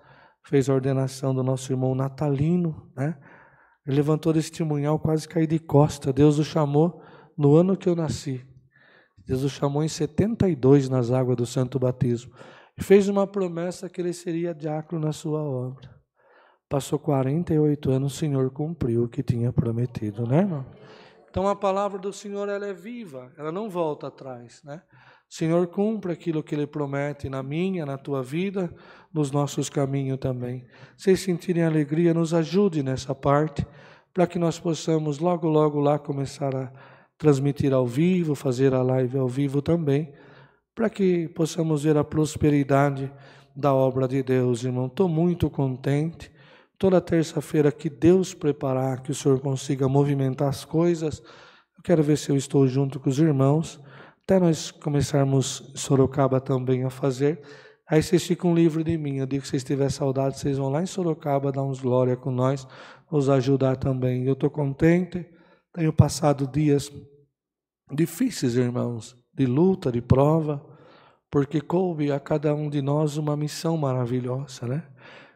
fez a ordenação do nosso irmão Natalino, né? Ele levantou testemunhal, quase caí de costa. Deus o chamou no ano que eu nasci. Deus o chamou em 72 nas águas do Santo Batismo. E fez uma promessa que ele seria diácono na sua obra. Passou 48 anos, o Senhor cumpriu o que tinha prometido, né, irmão? Então a palavra do Senhor, ela é viva, ela não volta atrás, né? O Senhor cumpre aquilo que Ele promete na minha, na tua vida, nos nossos caminhos também. Vocês sentirem alegria, nos ajude nessa parte, para que nós possamos logo, logo lá começar a transmitir ao vivo, fazer a live ao vivo também, para que possamos ver a prosperidade da obra de Deus, irmão. Estou muito contente. Toda terça-feira que Deus preparar, que o Senhor consiga movimentar as coisas, eu quero ver se eu estou junto com os irmãos, até nós começarmos Sorocaba também a fazer. Aí vocês ficam livres de mim. Eu digo que vocês tiverem saudade, vocês vão lá em Sorocaba dar uns glória com nós, nos ajudar também. Eu estou contente, tenho passado dias difíceis, irmãos, de luta, de prova, porque coube a cada um de nós uma missão maravilhosa, né?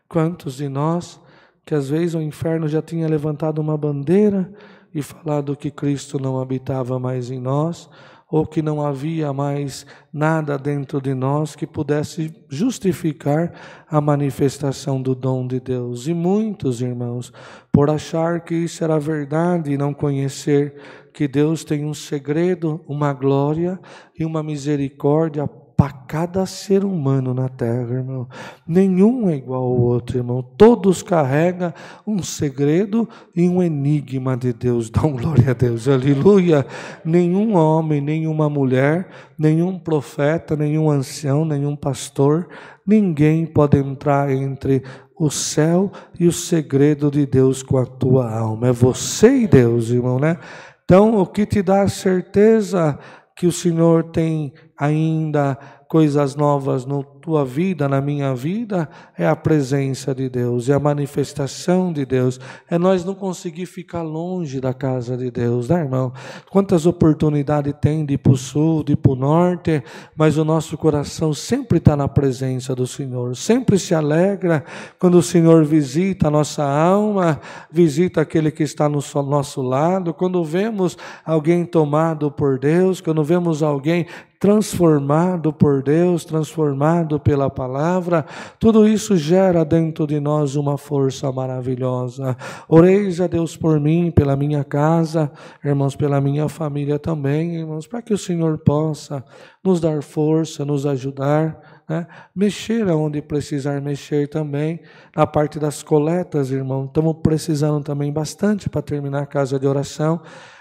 Quantos de nós que às vezes o inferno já tinha levantado uma bandeira e falado que Cristo não habitava mais em nós, ou que não havia mais nada dentro de nós que pudesse justificar a manifestação do dom de Deus. E muitos, irmãos, por achar que isso era verdade e não conhecer que Deus tem um segredo, uma glória e uma misericórdia para cada ser humano na terra, irmão. Nenhum é igual ao outro, irmão. Todos carregam um segredo e um enigma de Deus. Dão glória a Deus, aleluia. Nenhum homem, nenhuma mulher, nenhum profeta, nenhum ancião, nenhum pastor, ninguém pode entrar entre o céu e o segredo de Deus com a tua alma. É você e Deus, irmão, né? Então, o que te dá a certeza que o Senhor tem ainda coisas novas no tua vida, na minha vida, é a presença de Deus, é a manifestação de Deus, é nós não conseguir ficar longe da casa de Deus, né, irmão? Quantas oportunidades tem de ir para o sul, de ir para o norte, mas o nosso coração sempre está na presença do Senhor, sempre se alegra quando o Senhor visita a nossa alma, visita aquele que está no nosso lado, quando vemos alguém tomado por Deus, quando vemos alguém transformado por Deus, transformado pela palavra, tudo isso gera dentro de nós uma força maravilhosa. Oreis a Deus por mim, pela minha casa, irmãos, pela minha família também, irmãos, para que o Senhor possa nos dar força, nos ajudar, né? Mexer aonde precisar mexer também, na parte das coletas, irmão, estamos precisando também bastante para terminar a casa de oração,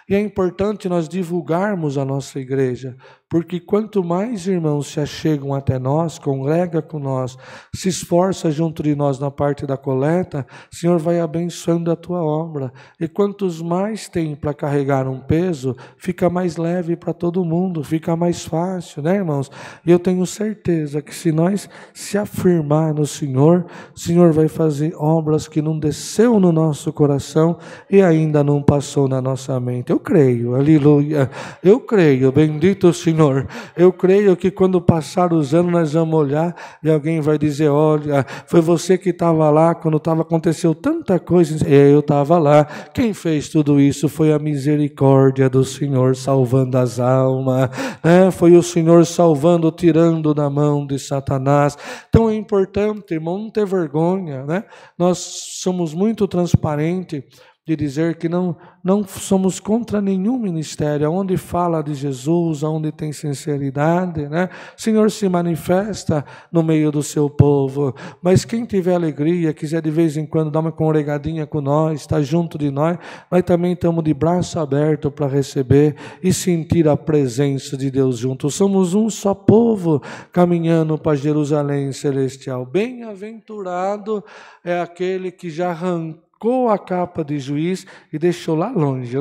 e é importante nós divulgarmos a nossa igreja, porque quanto mais irmãos se achegam até nós, congrega com nós, se esforça junto de nós na parte da coleta, o Senhor vai abençoando a tua obra, e quantos mais tem para carregar um peso, fica mais leve para todo mundo, fica mais fácil, né, irmãos? E eu tenho certeza que se nós se afirmar no Senhor, o Senhor vai fazer obras que não desceu no nosso coração e ainda não passou na nossa mente. Eu creio, aleluia, eu creio, bendito o Senhor. Eu creio que quando passar os anos nós vamos olhar e alguém vai dizer, olha, foi você que estava lá quando aconteceu tanta coisa. Eu estava lá. Quem fez tudo isso foi a misericórdia do Senhor salvando as almas, né? Foi o Senhor salvando, tirando da mão de Satanás. Então é importante, irmão, não ter vergonha, né? Nós somos muito transparentes de dizer que não somos contra nenhum ministério, onde fala de Jesus, onde tem sinceridade, né? O Senhor se manifesta no meio do seu povo, mas quem tiver alegria, quiser de vez em quando dar uma congregadinha com nós, estar junto de nós também estamos de braço aberto para receber e sentir a presença de Deus junto. Somos um só povo caminhando para Jerusalém celestial. Bem-aventurado é aquele que já arrancou a capa de juiz e deixou lá longe,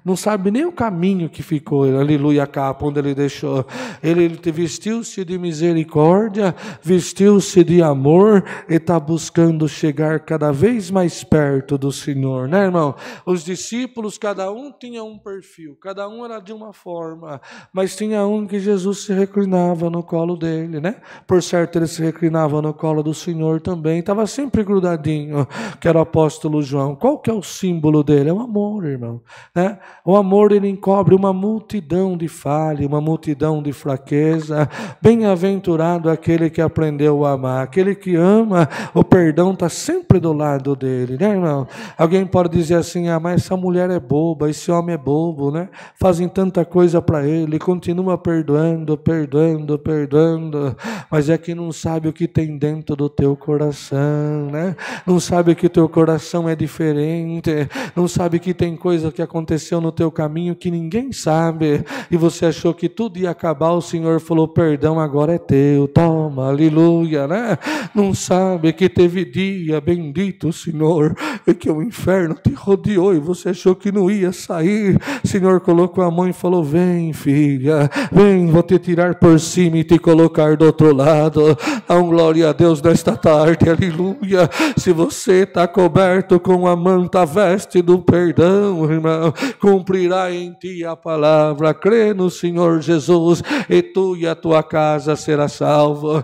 não sabe nem o caminho que ficou, aleluia, a capa onde ele deixou. Ele vestiu-se de misericórdia, vestiu-se de amor e está buscando chegar cada vez mais perto do Senhor, né, irmão? Os discípulos, cada um tinha um perfil, cada um era de uma forma, mas tinha um que Jesus se reclinava no colo dele, né? Por certo, ele se reclinava no colo do Senhor também, estava sempre grudadinho, que era o apóstolo João. Qual que é o símbolo dele? É o amor, irmão, né? O amor, ele encobre uma multidão de falha, uma multidão de fraqueza. Bem-aventurado aquele que aprendeu a amar, aquele que ama, o perdão está sempre do lado dele, né, irmão? Alguém pode dizer assim, mas essa mulher é boba, esse homem é bobo, né? Fazem tanta coisa para ele, continua perdoando, mas é que não sabe o que tem dentro do teu coração, né? Não sabe que o teu coração é diferente, não sabe que tem coisa que aconteceu no teu caminho que ninguém sabe, e você achou que tudo ia acabar, o Senhor falou, perdão agora é teu, toma, aleluia, né? Não sabe que teve dia, bendito o Senhor, e que o inferno te rodeou e você achou que não ia sair. O Senhor colocou a mão e falou, vem filha, vem, vou te tirar por cima e te colocar do outro lado. Dá glória a Deus nesta tarde, aleluia. Se você está coberto com a manta veste do perdão, irmão, cumprirá em ti a palavra, crê no Senhor Jesus e tu e a tua casa será salvo.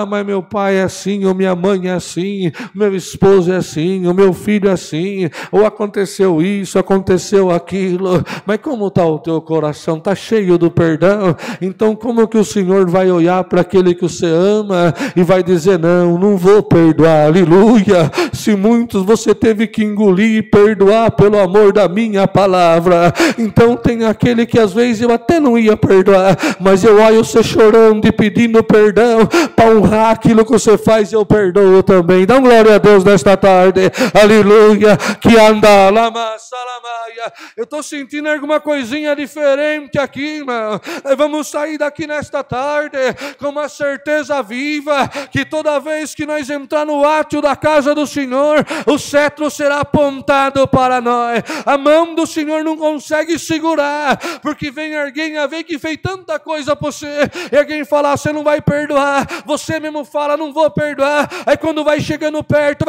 Mas meu pai é assim, ou minha mãe é assim, meu esposo é assim, o meu filho é assim, ou aconteceu isso, aconteceu aquilo, mas como está o teu coração? Está cheio do perdão? Então como que o Senhor vai olhar para aquele que você ama e vai dizer, não vou perdoar, aleluia? Se muitos você teve que engolir e perdoar pelo amor da minha palavra, então tem aquele que às vezes eu até não ia perdoar, mas eu olho você chorando e pedindo perdão, para honrar aquilo que você faz, eu perdoo também. Dá glória a Deus nesta tarde, aleluia, que anda lama salamaia. Eu estou sentindo alguma coisinha diferente aqui, irmão. Vamos sair daqui nesta tarde com uma certeza viva, que toda vez que nós entrar no átrio da casa do Senhor, o cetro outro será apontado para nós. A mão do Senhor não consegue segurar, porque vem alguém a ver que fez tanta coisa para você, e alguém fala, você não vai perdoar, você mesmo fala, não vou perdoar, aí quando vai chegando perto,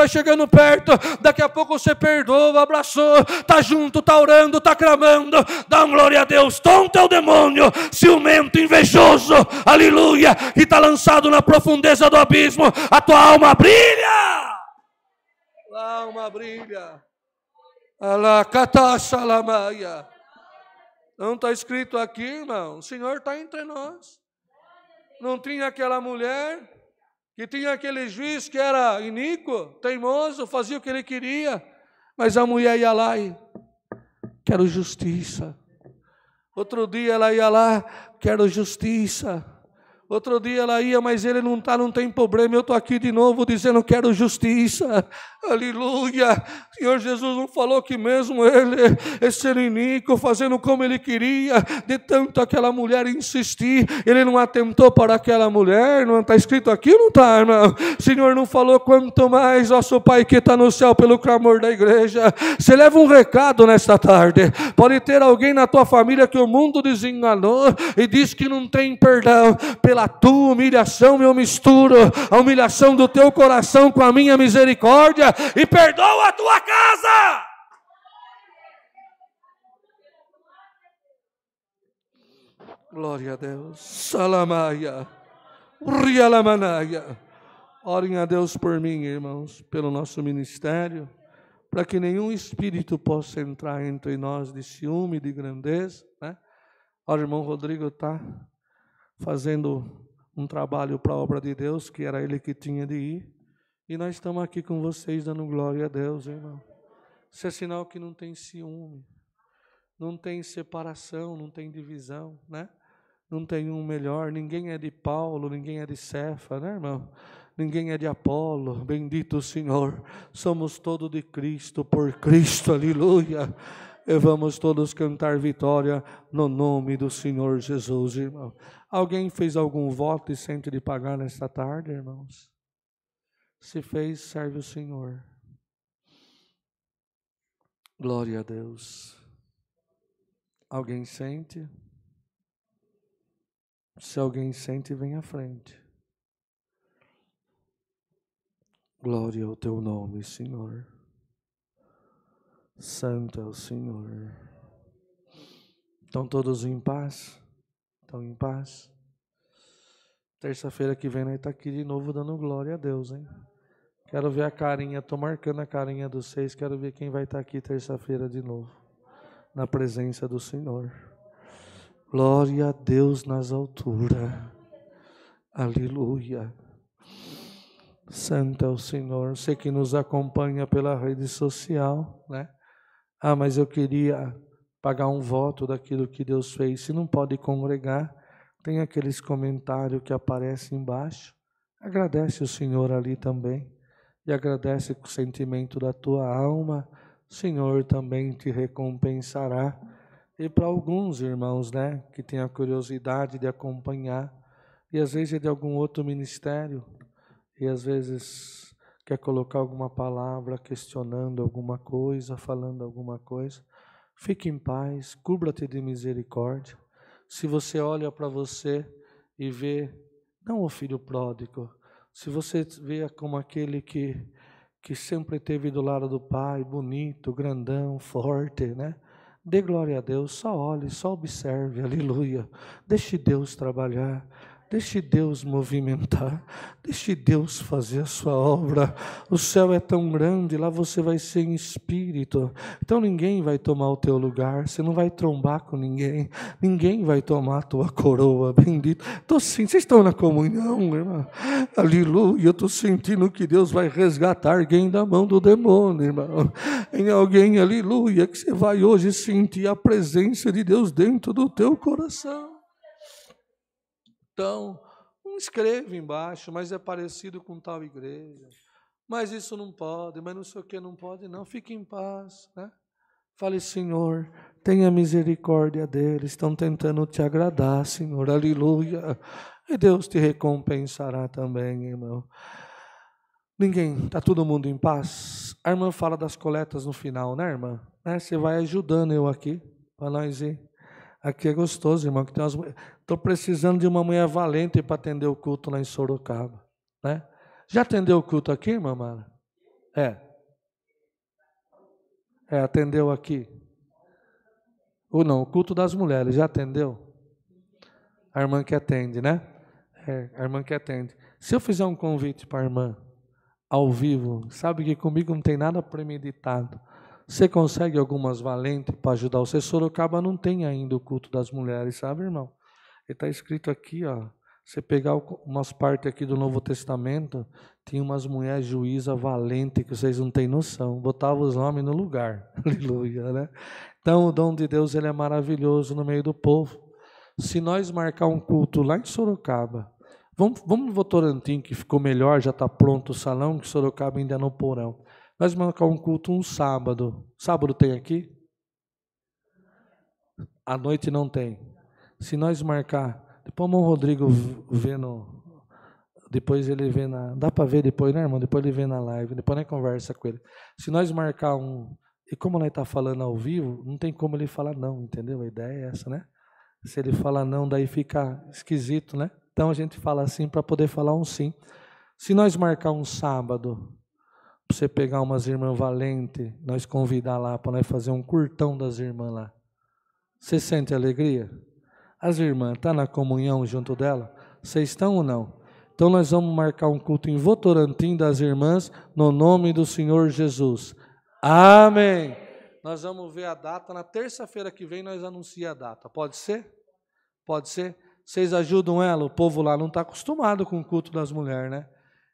daqui a pouco você perdoa, abraçou, está junto, está orando, está clamando, dá uma glória a Deus. Tonto é o demônio, ciumento, invejoso, aleluia, que está lançado na profundeza do abismo. A tua alma brilha, a alma brilha. Não está escrito aqui, irmão, o Senhor está entre nós. Não tinha aquela mulher, que tinha aquele juiz que era iníquo, teimoso, fazia o que ele queria, mas a mulher ia lá e, quero justiça. Outro dia ela ia lá, quero justiça. Outro dia ela ia, mas ele não está, não tem problema. Eu estou aqui de novo dizendo, quero justiça. Aleluia. Senhor Jesus não falou que mesmo ele, esse iníquo, fazendo como ele queria, de tanto aquela mulher insistir, ele não atentou para aquela mulher. Não está escrito aqui, não está, irmão? Senhor não falou, quanto mais, nosso Pai que está no céu, pelo clamor da igreja. Você leva um recado nesta tarde. Pode ter alguém na tua família que o mundo desenganou e diz que não tem perdão. Pela tua humilhação eu misturo a humilhação do teu coração com a minha misericórdia e perdoa a tua casa. Glória a Deus. Salamaia. Rialamanaia. Orem a Deus por mim, irmãos, pelo nosso ministério, para que nenhum espírito possa entrar entre nós de ciúme, de grandeza, né? O irmão Rodrigo está fazendo um trabalho para a obra de Deus, que era ele que tinha de ir, e nós estamos aqui com vocês dando glória a Deus, irmão. Isso é sinal que não tem ciúme, não tem separação, não tem divisão, né? Não tem um melhor, ninguém é de Paulo, ninguém é de Cefa, né, irmão? Ninguém é de Apolo, bendito o Senhor, somos todos de Cristo, por Cristo, aleluia. E vamos todos cantar vitória no nome do Senhor Jesus, irmão. Alguém fez algum voto e sente de pagar nesta tarde, irmãos? Se fez, serve o Senhor. Glória a Deus. Alguém sente? Se alguém sente, vem à frente. Glória ao teu nome, Senhor. Santo é o Senhor. Estão todos em paz? Estão em paz? Terça-feira que vem nós estamos aqui de novo dando glória a Deus, hein? Quero ver a carinha, estou marcando a carinha dos 6, quero ver quem vai estar aqui terça-feira de novo, na presença do Senhor. Glória a Deus nas alturas. Aleluia. Santo é o Senhor. Você que nos acompanha pela rede social, né? Ah, mas eu queria pagar um voto daquilo que Deus fez. Se não pode congregar, tem aqueles comentários que aparecem embaixo. Agradece o Senhor ali também. E agradece com o sentimento da tua alma. O Senhor também te recompensará. E para alguns irmãos, né, que têm a curiosidade de acompanhar, e às vezes é de algum outro ministério, e às vezes quer colocar alguma palavra questionando alguma coisa, falando alguma coisa, fique em paz, cubra-te de misericórdia. Se você olha para você e vê, não o filho pródigo, se você vê como aquele que sempre esteve do lado do Pai, bonito, grandão, forte, né? Dê glória a Deus, só olhe, só observe, aleluia. Deixe Deus trabalhar. Deixe Deus movimentar, deixe Deus fazer a sua obra. O céu é tão grande, lá você vai ser em espírito. Então ninguém vai tomar o teu lugar, você não vai trombar com ninguém, ninguém vai tomar a tua coroa, bendito. Vocês estão na comunhão, irmão? Aleluia, eu estou sentindo que Deus vai resgatar alguém da mão do demônio, irmão. Em alguém, aleluia, que você vai hoje sentir a presença de Deus dentro do teu coração. Então, não escreva embaixo, mas é parecido com tal igreja. Mas isso não pode, mas não sei o que não pode, não. Fique em paz, né? Fale, Senhor, tenha misericórdia deles. Estão tentando te agradar, Senhor, aleluia. E Deus te recompensará também, irmão. Ninguém, está todo mundo em paz? A irmã fala das coletas no final, né, irmã? Você vai ajudando eu aqui, para nós ir. Aqui é gostoso, irmão, que tem umas... Estou precisando de uma mulher valente para atender o culto lá em Sorocaba, né? Já atendeu o culto aqui, irmã Mara? Atendeu aqui. Ou não, o culto das mulheres, já atendeu? A irmã que atende, né? A irmã que atende. Se eu fizer um convite para a irmã, ao vivo, sabe que comigo não tem nada premeditado. Você consegue algumas valentes para ajudar você? Sorocaba não tem ainda o culto das mulheres, sabe, irmão? Ele está escrito aqui, ó. Você pegar umas partes aqui do Novo Testamento, tinha umas mulheres juízas valentes que vocês não têm noção. Botava os homens no lugar. Aleluia, né? Então o dom de Deus ele é maravilhoso no meio do povo. Se nós marcar um culto lá em Sorocaba, vamos no Votorantim, que ficou melhor, já está pronto o salão, que Sorocaba ainda é no porão. Nós marcar um culto um sábado. Sábado tem aqui? À noite não tem. Se nós marcar, depois o Rodrigo vê no... Depois ele vê na... Dá para ver depois, né, irmão? Depois ele vê na live, depois nós conversa com ele. Se nós marcar um... E como nós está falando ao vivo, não tem como ele falar não, entendeu? A ideia é essa, né? Se ele falar não, daí fica esquisito, né? Então a gente fala assim para poder falar um sim. Se nós marcar um sábado, para você pegar umas irmãs valentes, nós convidar lá para nós fazer um curtão das irmãs lá. Você sente alegria? As irmãs, estão na comunhão junto dela? Vocês estão ou não? Então nós vamos marcar um culto em Votorantim das irmãs, no nome do Senhor Jesus. Amém. Nós vamos ver a data, na terça-feira que vem nós anunciamos a data. Pode ser? Pode ser? Vocês ajudam ela? O povo lá não está acostumado com o culto das mulheres, né?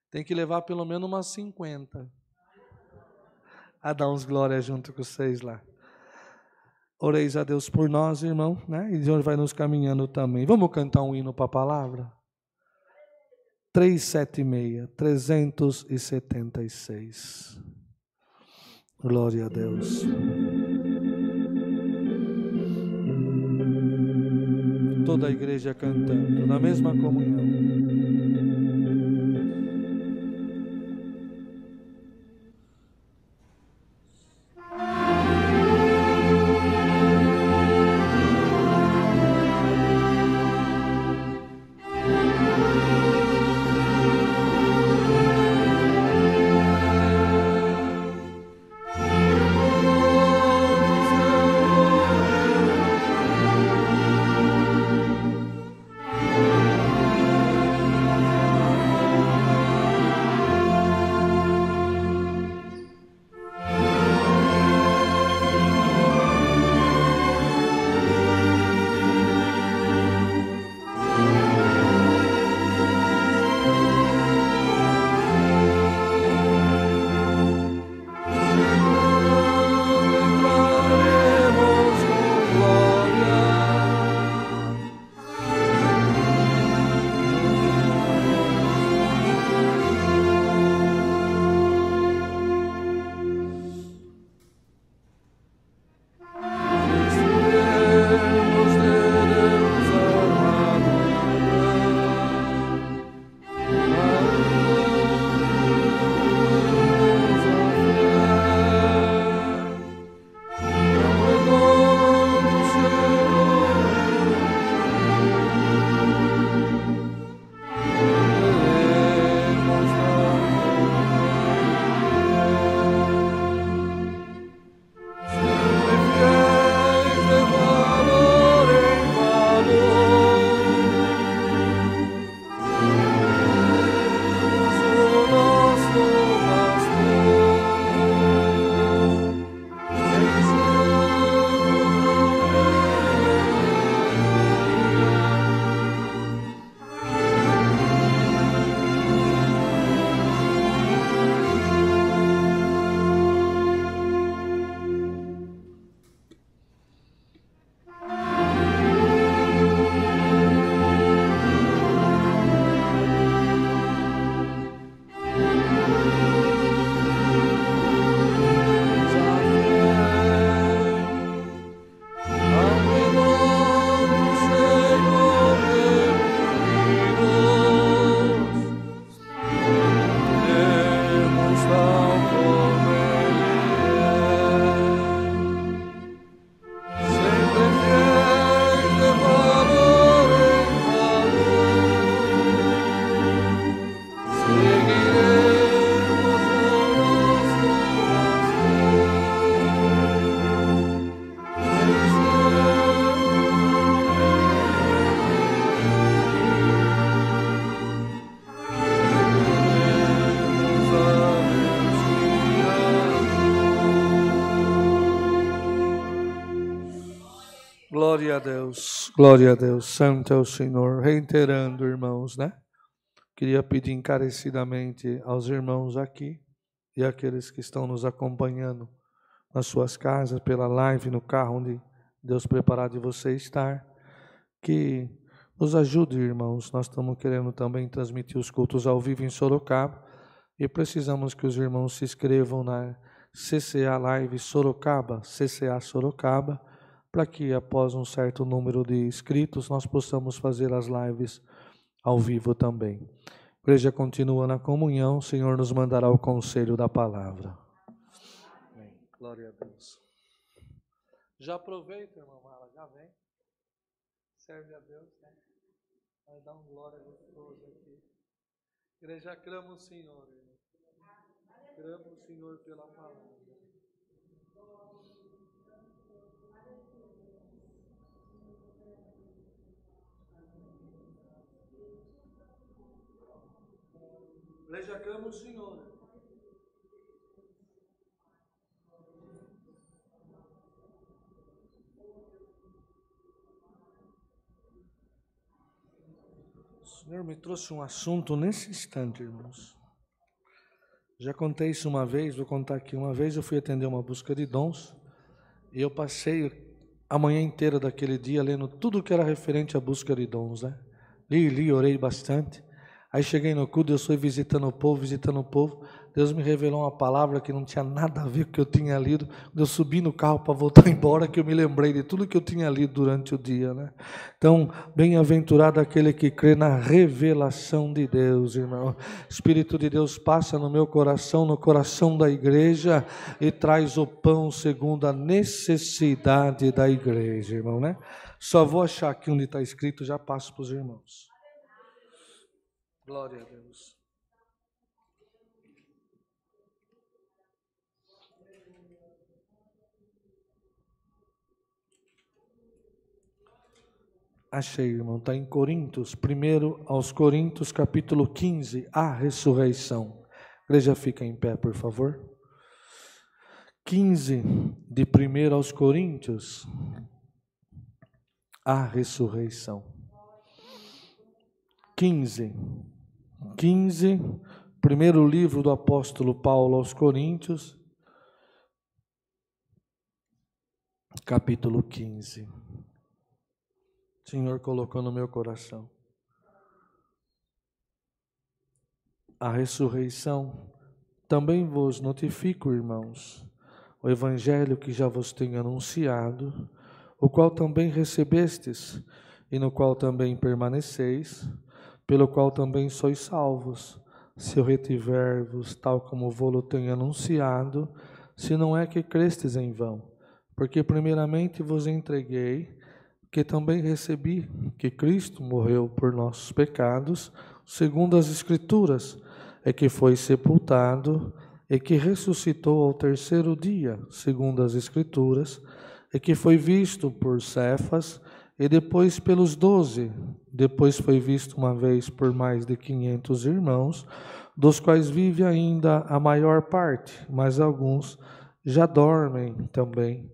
Tem que levar pelo menos umas 50. A dar uns glórias junto com vocês lá. Oreis a Deus por nós, irmão, né? E Deus vai nos caminhando também. Vamos cantar um hino para a palavra? 376. Glória a Deus. Toda a igreja cantando, na mesma comunhão. Glória a Deus, glória a Deus, santo é o Senhor. Reiterando, irmãos, né? Queria pedir encarecidamente aos irmãos aqui e àqueles que estão nos acompanhando nas suas casas, pela live, no carro onde Deus preparar de você estar, que nos ajude, irmãos. Nós estamos querendo também transmitir os cultos ao vivo em Sorocaba e precisamos que os irmãos se inscrevam na CCA Live Sorocaba, CCA Sorocaba, para que após um certo número de inscritos nós possamos fazer as lives ao vivo também. A igreja continua na comunhão, o Senhor nos mandará o conselho da palavra. Amém. Glória a Deus. Já aproveita, irmã Mara, já vem. Serve a Deus, né? Vai dar um glória gostoso aqui. Igreja, clama o Senhor, irmão. Clama o Senhor pela palavra. Igreja, clama o Senhor. O Senhor me trouxe um assunto nesse instante, irmãos. Já contei isso uma vez, vou contar aqui. Uma vez eu fui atender uma busca de dons e eu passei a manhã inteira daquele dia lendo tudo que era referente à busca de dons, né? Li, orei bastante. Aí cheguei no culto, Deus foi visitando o povo. Deus me revelou uma palavra que não tinha nada a ver com o que eu tinha lido. Quando eu subi no carro para voltar embora, que eu me lembrei de tudo que eu tinha lido durante o dia, né? Então, bem-aventurado aquele que crê na revelação de Deus, irmão. Espírito de Deus passa no meu coração, no coração da igreja e traz o pão segundo a necessidade da igreja, irmão, né? Só vou achar aqui onde está escrito, já passo para os irmãos. Glória a Deus. Achei, irmão, está em Coríntios, 1 aos Coríntios, capítulo 15, a ressurreição. A igreja fica em pé, por favor. 15 de 1 aos Coríntios, a ressurreição. 15, primeiro livro do apóstolo Paulo aos Coríntios, capítulo 15. O Senhor colocou no meu coração. A ressurreição, também vos notifico, irmãos, o evangelho que já vos tenho anunciado, o qual também recebestes, e no qual também permaneceis, pelo qual também sois salvos, se eu retiver-vos tal como vou-lo tenho anunciado, se não é que crestes em vão, porque primeiramente vos entreguei, que também recebi, que Cristo morreu por nossos pecados, segundo as Escrituras, é que foi sepultado, e que ressuscitou ao terceiro dia, segundo as Escrituras, e que foi visto por Cefas, e depois pelos 12, depois foi visto uma vez por mais de 500 irmãos, dos quais vive ainda a maior parte, mas alguns já dormem também.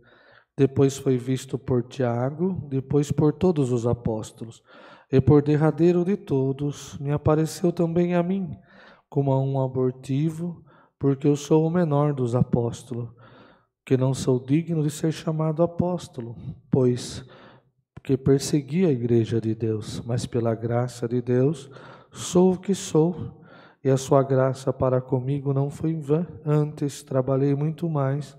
Depois foi visto por Tiago, depois por todos os apóstolos. E por derradeiro de todos, me apareceu também a mim, como a um abortivo, porque eu sou o menor dos apóstolos, que não sou digno de ser chamado apóstolo, pois que persegui a igreja de Deus, mas pela graça de Deus sou o que sou, e a sua graça para comigo não foi em vão, antes trabalhei muito mais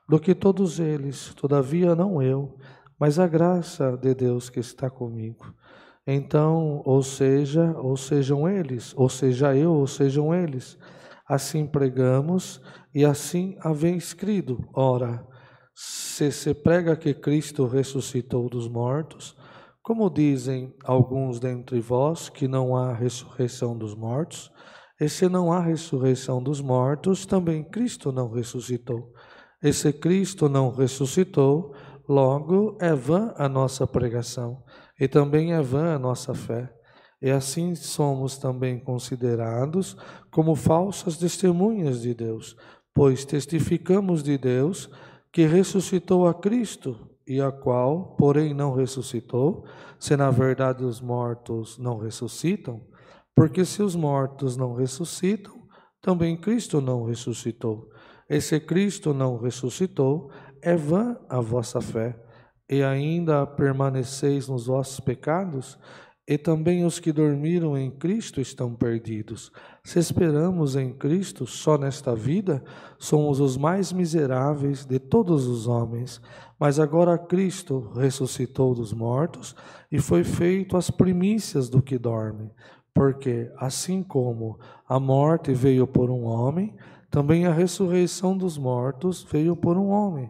do que todos eles, todavia não eu, mas a graça de Deus que está comigo. Então, ou sejam eles, ou seja eu, ou sejam eles, assim pregamos e assim haveis crido. Ora, se se prega que Cristo ressuscitou dos mortos, como dizem alguns dentre vós que não há ressurreição dos mortos, e se não há ressurreição dos mortos, também Cristo não ressuscitou. E se Cristo não ressuscitou, logo é vã a nossa pregação, e também é vã a nossa fé. E assim somos também considerados como falsas testemunhas de Deus, pois testificamos de Deus que ressuscitou a Cristo, e a qual, porém, não ressuscitou, se na verdade os mortos não ressuscitam? Porque se os mortos não ressuscitam, também Cristo não ressuscitou. E se Cristo não ressuscitou, é vã a vossa fé, e ainda permaneceis nos vossos pecados? E também os que dormiram em Cristo estão perdidos. Se esperamos em Cristo só nesta vida, somos os mais miseráveis de todos os homens. Mas agora Cristo ressuscitou dos mortos e foi feito as primícias do que dorme. Porque, assim como a morte veio por um homem, também a ressurreição dos mortos veio por um homem.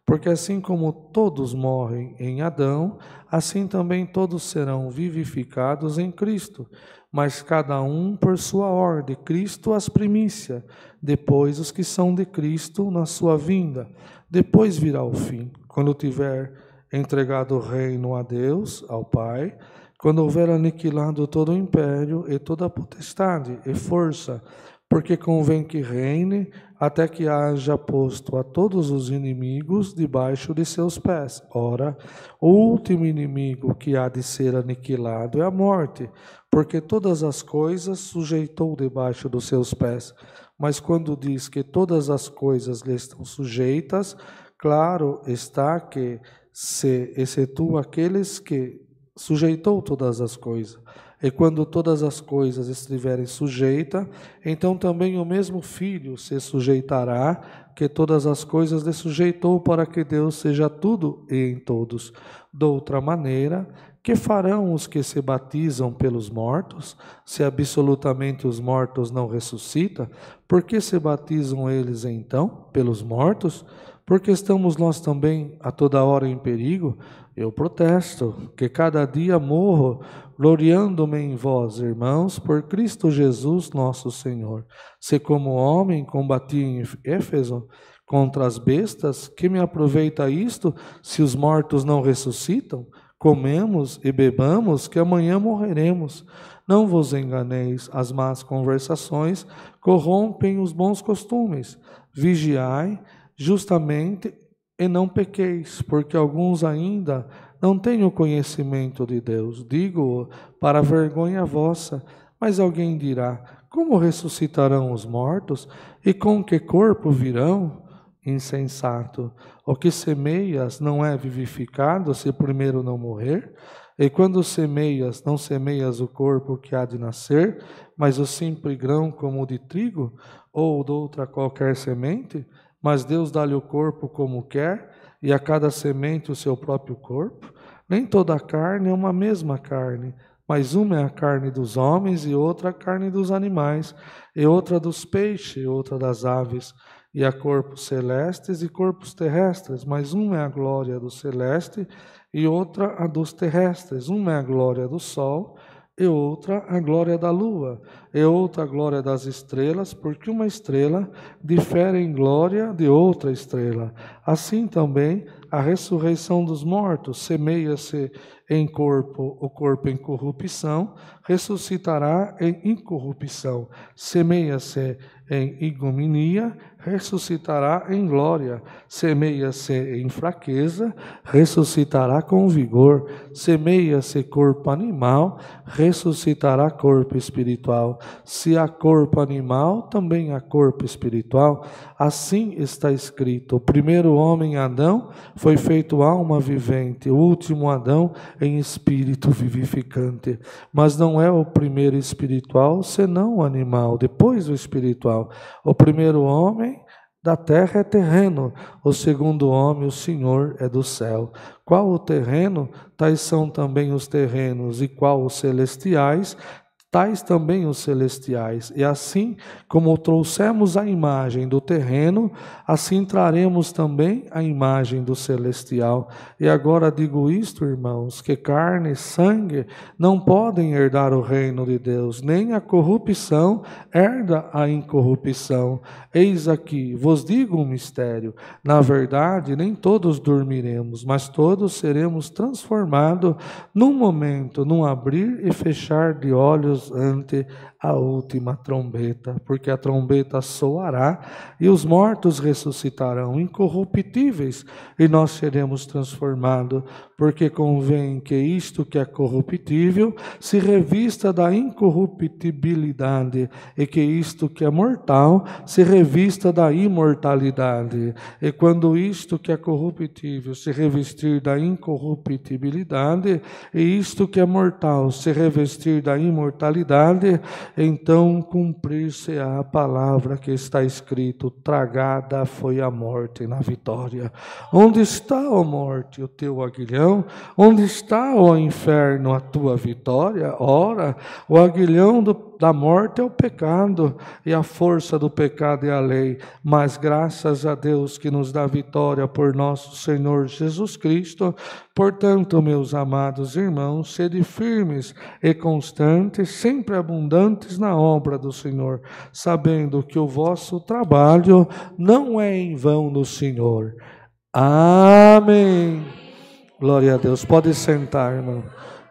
Porque assim como todos morrem em Adão, assim também todos serão vivificados em Cristo. Mas cada um por sua ordem, Cristo as primícias, depois os que são de Cristo na sua vinda. Depois virá o fim, quando tiver entregado o reino a Deus, ao Pai, quando houver aniquilado todo o império e toda a potestade e força, porque convém que reine até que haja posto a todos os inimigos debaixo de seus pés. Ora, o último inimigo que há de ser aniquilado é a morte, porque todas as coisas sujeitou debaixo dos seus pés. Mas quando diz que todas as coisas lhe estão sujeitas, claro está que se excetua aqueles que sujeitou todas as coisas. E quando todas as coisas estiverem sujeitas, então também o mesmo Filho se sujeitará, que todas as coisas lhe sujeitou, para que Deus seja tudo e em todos. De outra maneira, que farão os que se batizam pelos mortos, se absolutamente os mortos não ressuscitam? Por que se batizam eles então pelos mortos? Porque estamos nós também a toda hora em perigo? Eu protesto que cada dia morro, gloriando-me em vós, irmãos, por Cristo Jesus nosso Senhor. Se como homem combati em Éfeso contra as bestas, que me aproveita isto, se os mortos não ressuscitam? Comemos e bebamos, que amanhã morreremos. Não vos enganeis, as más conversações corrompem os bons costumes. Vigiai justamente e não pequeis, porque alguns ainda não têm o conhecimento de Deus. Digo-o para vergonha vossa. Mas alguém dirá: como ressuscitarão os mortos? E com que corpo virão? Insensato! O que semeias não é vivificado se primeiro não morrer? E quando semeias, não semeias o corpo que há de nascer, mas o simples grão como o de trigo, ou de outra qualquer semente? Mas Deus dá-lhe o corpo como quer, e a cada semente o seu próprio corpo. Nem toda a carne é uma mesma carne, mas uma é a carne dos homens, e outra a carne dos animais, e outra dos peixes, e outra das aves. E há corpos celestes e corpos terrestres, mas uma é a glória do celeste, e outra a dos terrestres. Uma é a glória do sol, e outra a glória da lua, e outra a glória das estrelas, porque uma estrela difere em glória de outra estrela. Assim também a ressurreição dos mortos, semeia-se em corpo, o corpo em corrupção, ressuscitará em incorrupção. Semeia-se em ignominia, ressuscitará em glória. Semeia-se em fraqueza, ressuscitará com vigor. Semeia-se corpo animal, ressuscitará corpo espiritual. Se há corpo animal, também há corpo espiritual. Assim está escrito: o primeiro homem, Adão, foi feito alma vivente, o último Adão em espírito vivificante. Mas não é o primeiro espiritual, senão o animal, depois o espiritual. O primeiro homem da terra é terreno, o segundo homem, o Senhor, é do céu. Qual o terreno, tais são também os terrenos, e qual os celestiais, tais também os celestiais. E assim como trouxemos a imagem do terreno, assim traremos também a imagem do celestial. E agora digo isto, irmãos, que carne e sangue não podem herdar o reino de Deus, nem a corrupção herda a incorrupção. Eis aqui, vos digo um mistério: na verdade, nem todos dormiremos, mas todos seremos transformados num momento, num abrir e fechar de olhos mortos ante a última trombeta, porque a trombeta soará e os mortos ressuscitarão incorruptíveis e nós seremos transformados, porque convém que isto que é corruptível se revista da incorruptibilidade e que isto que é mortal se revista da imortalidade. E quando isto que é corruptível se revestir da incorruptibilidade e isto que é mortal se revestir da imortalidade, então cumprir-se-á a palavra que está escrito: tragada foi a morte na vitória. Onde está, ó morte, o teu aguilhão? Onde está, ó inferno, a tua vitória? Ora, o aguilhão da morte é o pecado, e a força do pecado é a lei, mas graças a Deus que nos dá vitória por nosso Senhor Jesus Cristo. Portanto, meus amados irmãos, sede firmes e constantes, sempre abundantes na obra do Senhor, sabendo que o vosso trabalho não é em vão no Senhor. Amém. Glória a Deus. Pode sentar, irmão.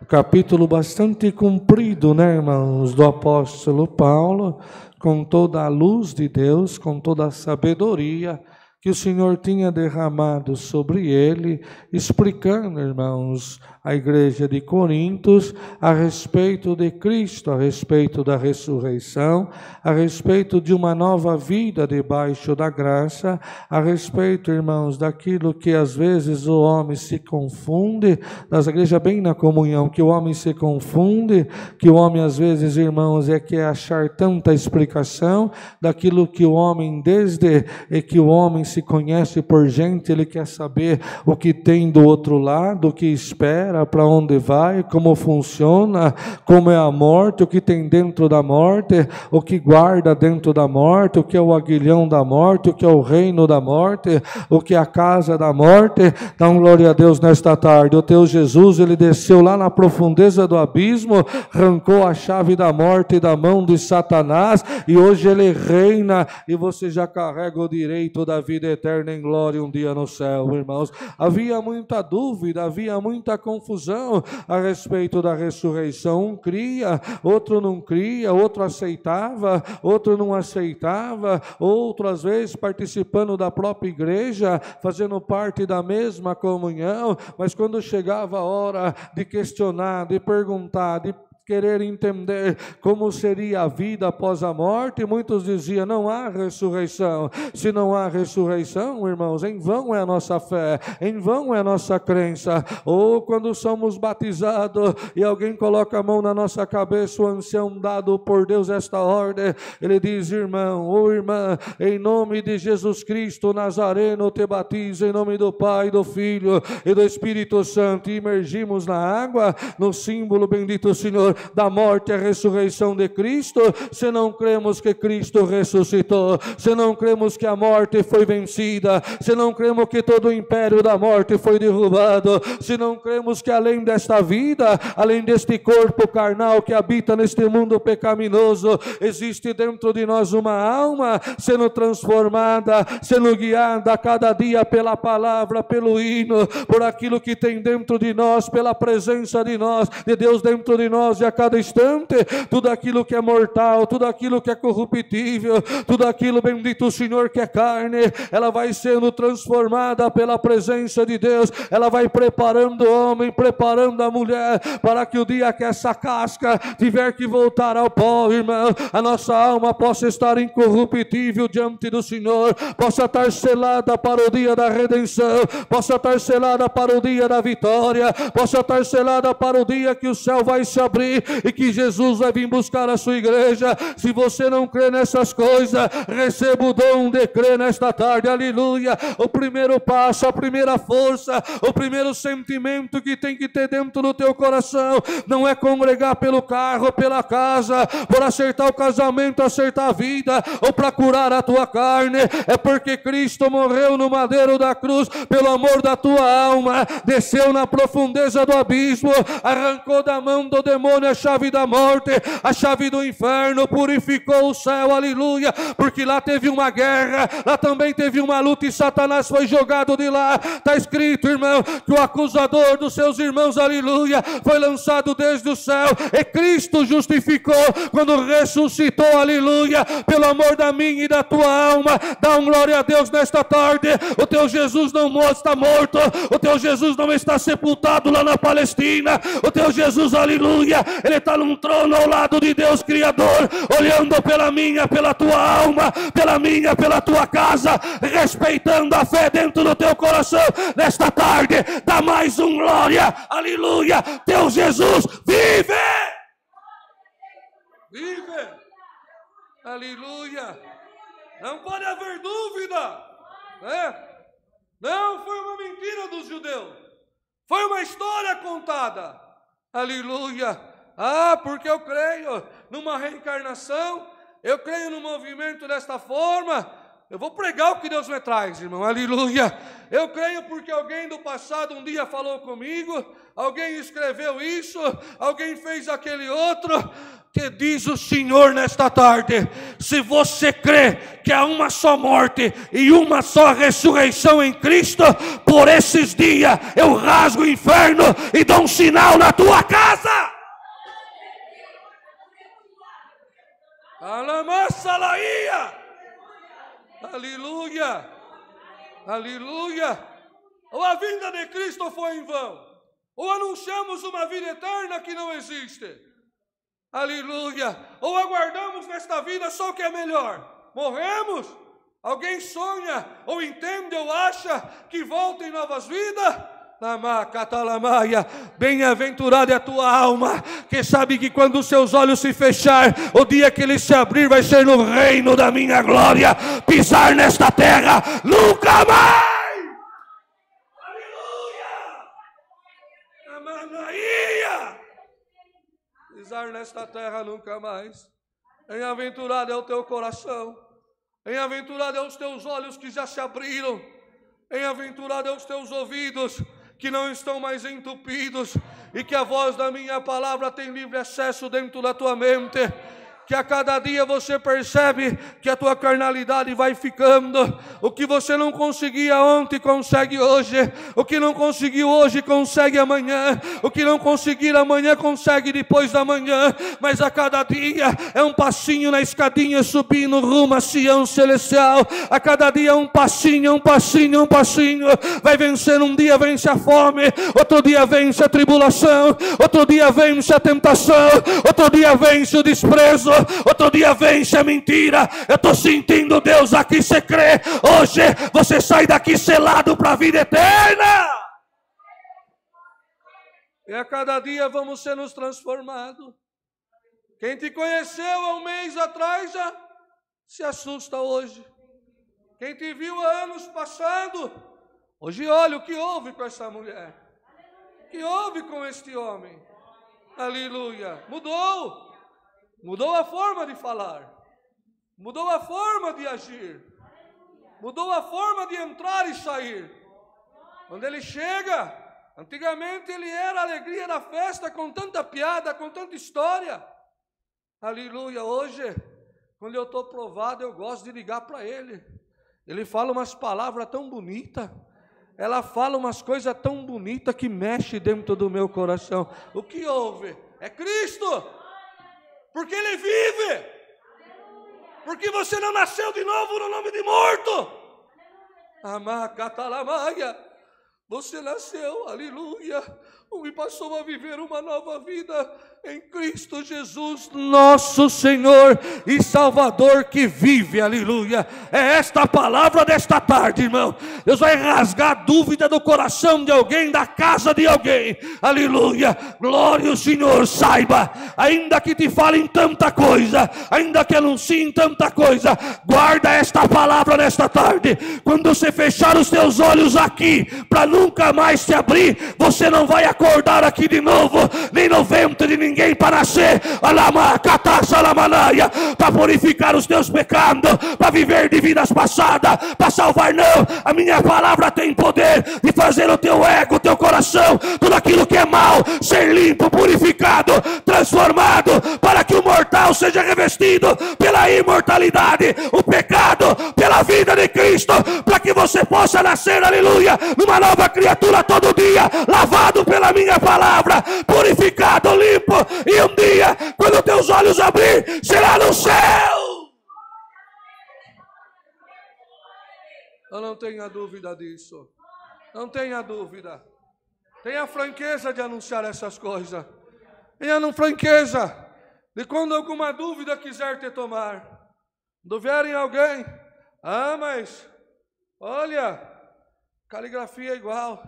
Capítulo bastante comprido, né, irmãos, do apóstolo Paulo, com toda a luz de Deus, com toda a sabedoria que o Senhor tinha derramado sobre ele, explicando, irmãos, a igreja de Corintos a respeito de Cristo, a respeito da ressurreição, a respeito de uma nova vida debaixo da graça, a respeito, irmãos, daquilo que às vezes o homem se confunde, das igrejas bem na comunhão, que o homem se confunde, que o homem às vezes, irmãos, quer achar tanta explicação daquilo que o homem, desde que o homem se conhece por gente, ele quer saber o que tem do outro lado, o que espera, para onde vai, como funciona, como é a morte, o que tem dentro da morte, o que guarda dentro da morte, o que é o aguilhão da morte, o que é o reino da morte, o que é a casa da morte. Dá glória a Deus nesta tarde. O teu Jesus, ele desceu lá na profundeza do abismo, arrancou a chave da morte da mão de Satanás e hoje ele reina e você já carrega o direito da vida eterna em glória um dia no céu, irmãos. Havia muita dúvida, havia muita confusão a respeito da ressurreição. Um cria, outro não cria, outro aceitava, outro não aceitava, outro às vezes participando da própria igreja, fazendo parte da mesma comunhão, mas quando chegava a hora de questionar, de perguntar, de querer entender como seria a vida após a morte, muitos diziam: não há ressurreição. Se não há ressurreição, irmãos, em vão é a nossa fé, em vão é a nossa crença. Ou quando somos batizados e alguém coloca a mão na nossa cabeça, o ancião dado por Deus esta ordem, ele diz: irmão ou irmã, em nome de Jesus Cristo Nazareno te batizo em nome do Pai, do Filho e do Espírito Santo, e imergimos na água, no símbolo, bendito Senhor, da morte e a ressurreição de Cristo. Se não cremos que Cristo ressuscitou, se não cremos que a morte foi vencida, se não cremos que todo o império da morte foi derrubado, se não cremos que além desta vida, além deste corpo carnal que habita neste mundo pecaminoso, existe dentro de nós uma alma sendo transformada, sendo guiada a cada dia pela palavra, pelo hino, por aquilo que tem dentro de nós, pela presença de Deus dentro de nós, e a cada instante, tudo aquilo que é mortal, tudo aquilo que é corruptível, tudo aquilo, bendito Senhor, que é carne, ela vai sendo transformada pela presença de Deus. Ela vai preparando o homem, preparando a mulher, para que o dia que essa casca tiver que voltar ao pó, irmão, a nossa alma possa estar incorruptível diante do Senhor, possa estar selada para o dia da redenção, possa estar selada para o dia da vitória, possa estar selada para o dia que o céu vai se abrir e que Jesus vai vir buscar a sua igreja. Se você não crê nessas coisas, receba o dom de crer nesta tarde, aleluia. O primeiro passo, a primeira força, o primeiro sentimento que tem que ter dentro do teu coração, não é congregar pelo carro, pela casa, por acertar o casamento, acertar a vida, ou para curar a tua carne, é porque Cristo morreu no madeiro da cruz, pelo amor da tua alma, desceu na profundeza do abismo, arrancou da mão do demônio demônio, a chave da morte, a chave do inferno, purificou o céu, aleluia, porque lá teve uma guerra, lá também teve uma luta e Satanás foi jogado de lá. Está escrito, irmão, que o acusador dos seus irmãos, aleluia, foi lançado desde o céu, e Cristo justificou quando ressuscitou, aleluia, pelo amor da minha e da tua alma. Dá um glória a Deus nesta tarde. O teu Jesus não está morto, o teu Jesus não está sepultado lá na Palestina, o teu Jesus, aleluia, ele está num trono ao lado de Deus Criador, olhando pela minha, pela tua alma, pela minha, pela tua casa, respeitando a fé dentro do teu coração. Nesta tarde, dá mais um glória, aleluia, teu Jesus vive! Vive! Aleluia! Não pode haver dúvida, né? Não foi uma mentira dos judeus, foi uma história contada, aleluia. Porque eu creio numa reencarnação, eu creio no movimento desta forma. Eu vou pregar o que Deus me traz, irmão, aleluia. Eu creio porque alguém do passado um dia falou comigo, alguém escreveu isso, alguém fez aquele outro. Que diz o Senhor nesta tarde: se você crê que há uma só morte e uma só ressurreição em Cristo, por esses dias eu rasgo o inferno e dou um sinal na tua casa. Alamassalaia. Aleluia, aleluia. Ou a vinda de Cristo foi em vão, ou anunciamos uma vida eterna que não existe, aleluia. Ou aguardamos nesta vida só o que é melhor, morremos. Alguém sonha, ou entende, ou acha que volta em novas vidas? Bem-aventurada é a tua alma, que sabe que quando os seus olhos se fechar, o dia que eles se abrir vai ser no reino da minha glória, pisar nesta terra nunca mais. Aleluia! Pisar nesta terra nunca mais. Bem-aventurado é o teu coração, bem-aventurado é os teus olhos que já se abriram, bem-aventurado é os teus ouvidos que não estão mais entupidos, e que a voz da minha palavra tem livre acesso dentro da tua mente. Que a cada dia você percebe que a tua carnalidade vai ficando. O que você não conseguia ontem, consegue hoje. O que não conseguiu hoje, consegue amanhã. O que não conseguir amanhã, consegue depois da manhã. Mas a cada dia é um passinho na escadinha subindo rumo a Sião celestial. A cada dia um passinho, um passinho, um passinho. Vai vencendo, um dia vence a fome, outro dia vence a tribulação, outro dia vence a tentação, outro dia vence o desprezo, outro dia vence a mentira. Eu estou sentindo Deus aqui, você crê? Hoje você sai daqui selado para a vida eterna. E a cada dia vamos ser nos transformados. Quem te conheceu há um mês atrás já se assusta hoje. Quem te viu há anos passado, hoje olha o que houve com essa mulher, o que houve com este homem. Aleluia. Mudou. Mudou a forma de falar, mudou a forma de agir, mudou a forma de entrar e sair. Quando ele chega, antigamente ele era a alegria da festa, com tanta piada, com tanta história. Aleluia. Hoje, quando eu estou provado, eu gosto de ligar para ele. Ele fala umas palavras tão bonitas, ela fala umas coisas tão bonitas que mexe dentro do meu coração. O que houve? É Cristo. Porque ele vive, porque você não nasceu de novo no nome de morto. Amacatalamaya, você nasceu, aleluia, e passou a viver uma nova vida em Cristo Jesus, nosso Senhor e Salvador, que vive, aleluia. É esta a palavra desta tarde, irmão. Deus vai rasgar a dúvida do coração de alguém, da casa de alguém, aleluia. Glória ao Senhor. Saiba, ainda que te falem tanta coisa, ainda que anunciem tanta coisa, guarda esta palavra nesta tarde. Quando você fechar os teus olhos aqui, para nunca mais se abrir, você não vai acordar acordar aqui de novo, nem no ventre de ninguém para nascer, para purificar os teus pecados, para viver de vidas passadas, para salvar. Não, a minha palavra tem poder de fazer o teu ego, o teu coração, tudo aquilo que é mal, ser limpo, purificado, transformado, para que o mortal seja revestido pela imortalidade, o pecado pela vida de Cristo, para que você possa nascer, aleluia, numa nova criatura todo dia, lavado pela minha palavra, purificado, limpo, e um dia, quando teus olhos abrir, será no céu. Eu não tenha dúvida disso, não tenha dúvida, tenha franqueza de anunciar essas coisas, tenha franqueza de quando alguma dúvida quiser te tomar, quando vierem alguém, mas olha, caligrafia é igual,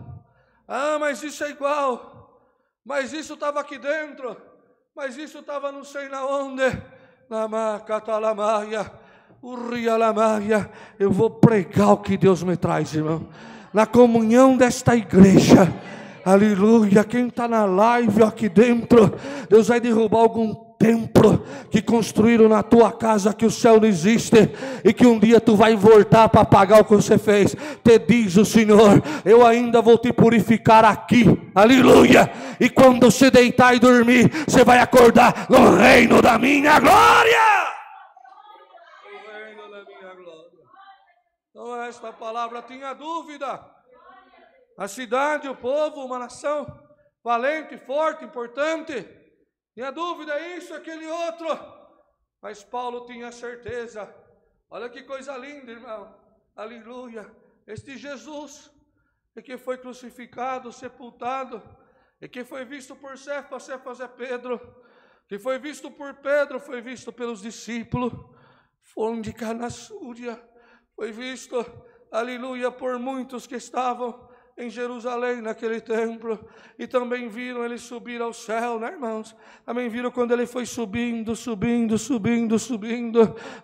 mas isso é igual, mas isso estava aqui dentro, mas isso estava não sei na onde, eu vou pregar o que Deus me traz, irmão, na comunhão desta igreja, aleluia. Quem está na live aqui dentro, Deus vai derrubar algum templo que construíram na tua casa, que o céu não existe, e que um dia tu vai voltar para pagar o que você fez. Te diz o Senhor, eu ainda vou te purificar aqui, aleluia, e quando você deitar e dormir, você vai acordar no reino da minha glória. O reino da minha glória. Então esta palavra tinha dúvida, a cidade, o povo, uma nação valente, forte, importante, tinha dúvida, isso, aquele outro, mas Paulo tinha certeza. Olha que coisa linda, irmão, aleluia, este Jesus, que foi crucificado, sepultado, e que foi visto por Cefas, Cefas é Pedro, que foi visto por Pedro, foi visto pelos discípulos, foi de Canassúria, foi visto, aleluia, por muitos que estavam em Jerusalém, naquele templo, e também viram ele subir ao céu, né, irmãos? Também viram quando ele foi subindo,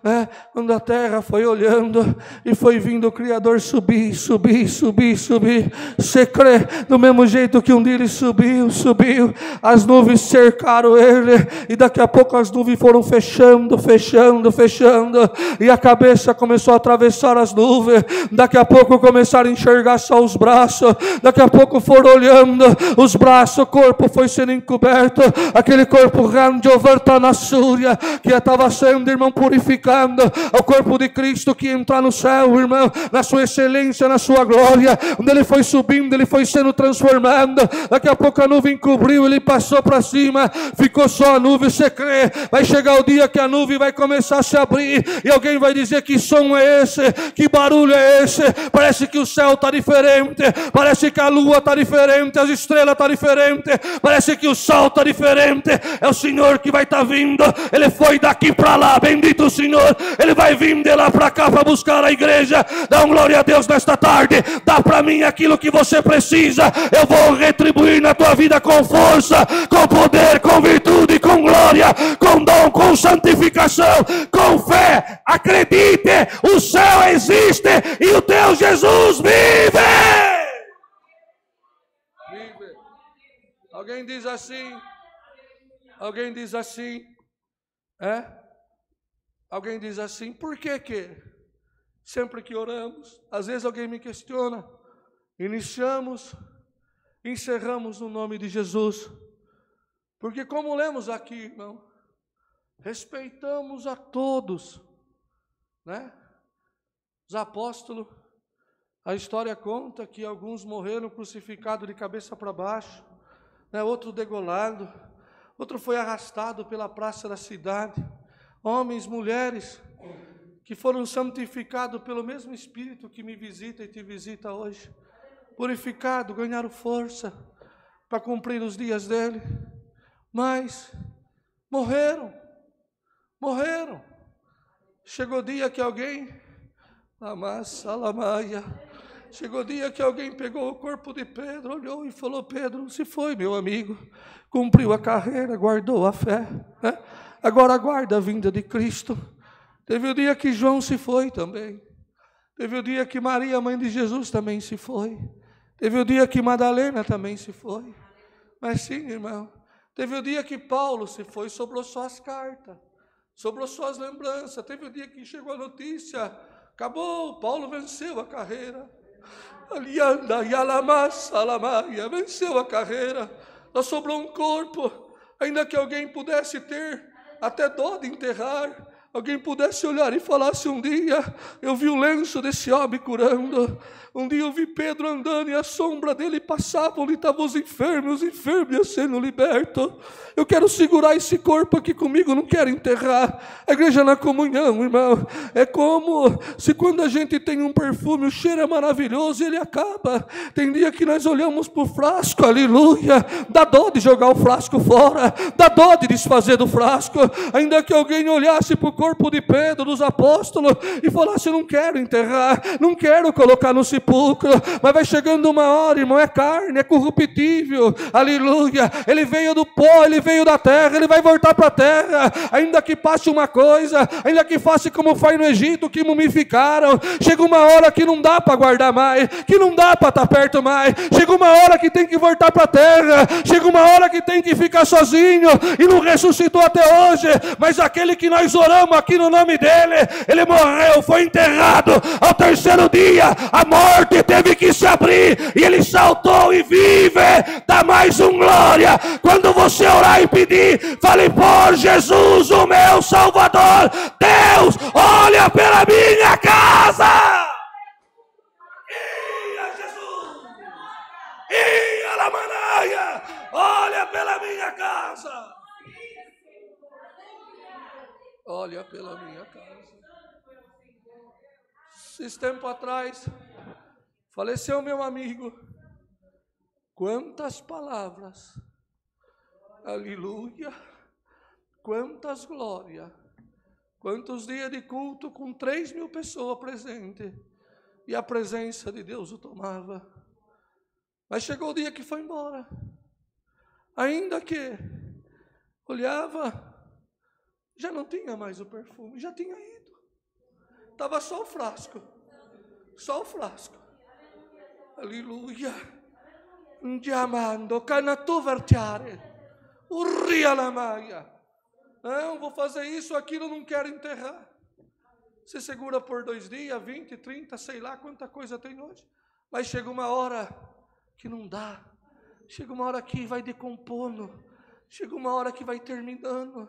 né? Quando a terra foi olhando e foi vindo o Criador subir. Você crê? Do mesmo jeito que um dia ele subiu, as nuvens cercaram ele, e daqui a pouco as nuvens foram fechando, e a cabeça começou a atravessar as nuvens, daqui a pouco começaram a enxergar só os braços, daqui a pouco foram olhando os braços, o corpo foi sendo encoberto, aquele corpo Ranjovartanasúria, que estava sendo, irmão, purificando, o corpo de Cristo que entra no céu, irmão, na sua excelência, na sua glória, onde ele foi subindo, ele foi sendo transformado, daqui a pouco a nuvem cobriu, ele passou para cima, ficou só a nuvem. Você crê? Vai chegar o dia que a nuvem vai começar a se abrir, e alguém vai dizer: que som é esse? Que barulho é esse? Parece que o céu está diferente, parece que a lua está diferente, as estrelas estão diferentes, parece que o sol está diferente. É o Senhor que vai estar vindo, ele foi daqui para lá, bendito o Senhor, ele vai vir de lá para cá para buscar a igreja. Dá glória a Deus nesta tarde, dá para mim aquilo que você precisa, eu vou retribuir na tua vida com força, com poder, com virtude, com glória, com dom, com santificação, com fé. Acredite, o céu existe e o teu Jesus vive. Alguém diz assim? Alguém diz assim? Alguém diz assim: por que sempre que oramos, às vezes alguém me questiona, iniciamos, encerramos no nome de Jesus? Porque como lemos aqui, irmão, respeitamos a todos, né? Os apóstolos, a história conta que alguns morreram crucificados de cabeça para baixo, né? Outro degolado, outro foi arrastado pela praça da cidade. Homens, mulheres, que foram santificados pelo mesmo Espírito que me visita e te visita hoje, purificados, ganharam força para cumprir os dias dele, mas morreram. Chegou o dia que alguém, chegou o dia que alguém pegou o corpo de Pedro, olhou e falou: Pedro se foi, meu amigo, cumpriu a carreira, guardou a fé, né? Agora aguarda a vinda de Cristo. Teve o dia que João se foi também, teve o dia que Maria, mãe de Jesus, também se foi, teve o dia que Madalena também se foi, Mas sim, irmão, teve o dia que Paulo se foi, sobrou só as cartas, sobrou só as lembranças. Teve o dia que chegou a notícia, acabou, Paulo venceu a carreira. Alianda e alamassa, alamaia, venceu a carreira. Só sobrou um corpo, ainda que alguém pudesse ter até dó de enterrar, alguém pudesse olhar e falasse: um dia eu vi o lenço desse homem curando, um dia eu vi Pedro andando e a sombra dele passava onde estavam os enfermos iam sendo libertos. Eu quero segurar esse corpo aqui comigo, não quero enterrar. A igreja na comunhão, irmão, é como se quando a gente tem um perfume, o cheiro é maravilhoso e ele acaba. Tem dia que nós olhamos para o frasco, aleluia, dá dó de jogar o frasco fora, dá dó de desfazer do frasco. Ainda que alguém olhasse para o corpo de Pedro, dos apóstolos, e falasse: não quero enterrar, não quero colocar no sepulcro. Mas vai chegando uma hora, irmão, é carne, é corruptível, aleluia, ele veio do pó, ele veio da terra, ele vai voltar para a terra. Ainda que passe uma coisa, ainda que faça como faz no Egito, que mumificaram, chega uma hora que não dá para guardar mais, que não dá para estar perto mais, chega uma hora que tem que voltar para a terra, chega uma hora que tem que ficar sozinho, e não ressuscitou até hoje. Mas aquele que nós oramos aqui no nome dele, ele morreu, foi enterrado, ao terceiro dia a morte teve que se abrir, e ele saltou e vive. Dá mais um glória. Quando você orar e pedir, fale: por Jesus, o meu Salvador, Deus, olha pela minha casa. Ia Jesus, ia la manaia, olha pela minha casa, olha pela minha casa. Esses tempos atrás faleceu meu amigo. Quantas palavras, aleluia, quantas glórias, quantos dias de culto com 3.000 pessoas presentes, e a presença de Deus o tomava. Mas chegou o dia que foi embora, ainda que olhava, já não tinha mais o perfume, já tinha ido, estava só o frasco, aleluia. Diamando, canatu vertiare, urria na maia. Não, vou fazer isso, aquilo, não quero enterrar. Você segura por 2 dias, 20, 30, sei lá quanta coisa tem hoje. Mas chega uma hora que não dá. Chega uma hora que vai decompondo. Chega uma hora que vai terminando.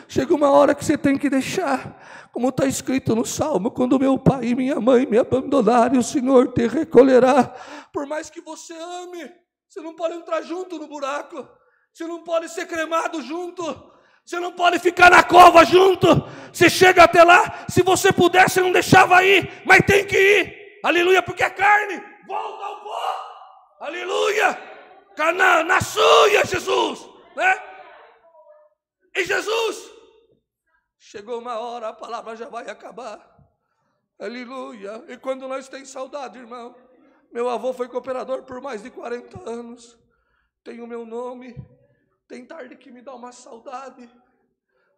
Chega uma hora que você tem que deixar, como está escrito no Salmo: quando meu pai e minha mãe me abandonarem, o Senhor te recolherá. Por mais que você ame, você não pode entrar junto no buraco, você não pode ser cremado junto, você não pode ficar na cova junto. Você chega até lá, se você pudesse não deixava ir, mas tem que ir, aleluia, porque a carne volta ao pó, aleluia. Na sua, Jesus, né? E Jesus, chegou uma hora, a palavra já vai acabar, aleluia. E quando nós temos saudade, irmão, meu avô foi cooperador por mais de 40 anos, tem o meu nome, tem tarde que me dá uma saudade,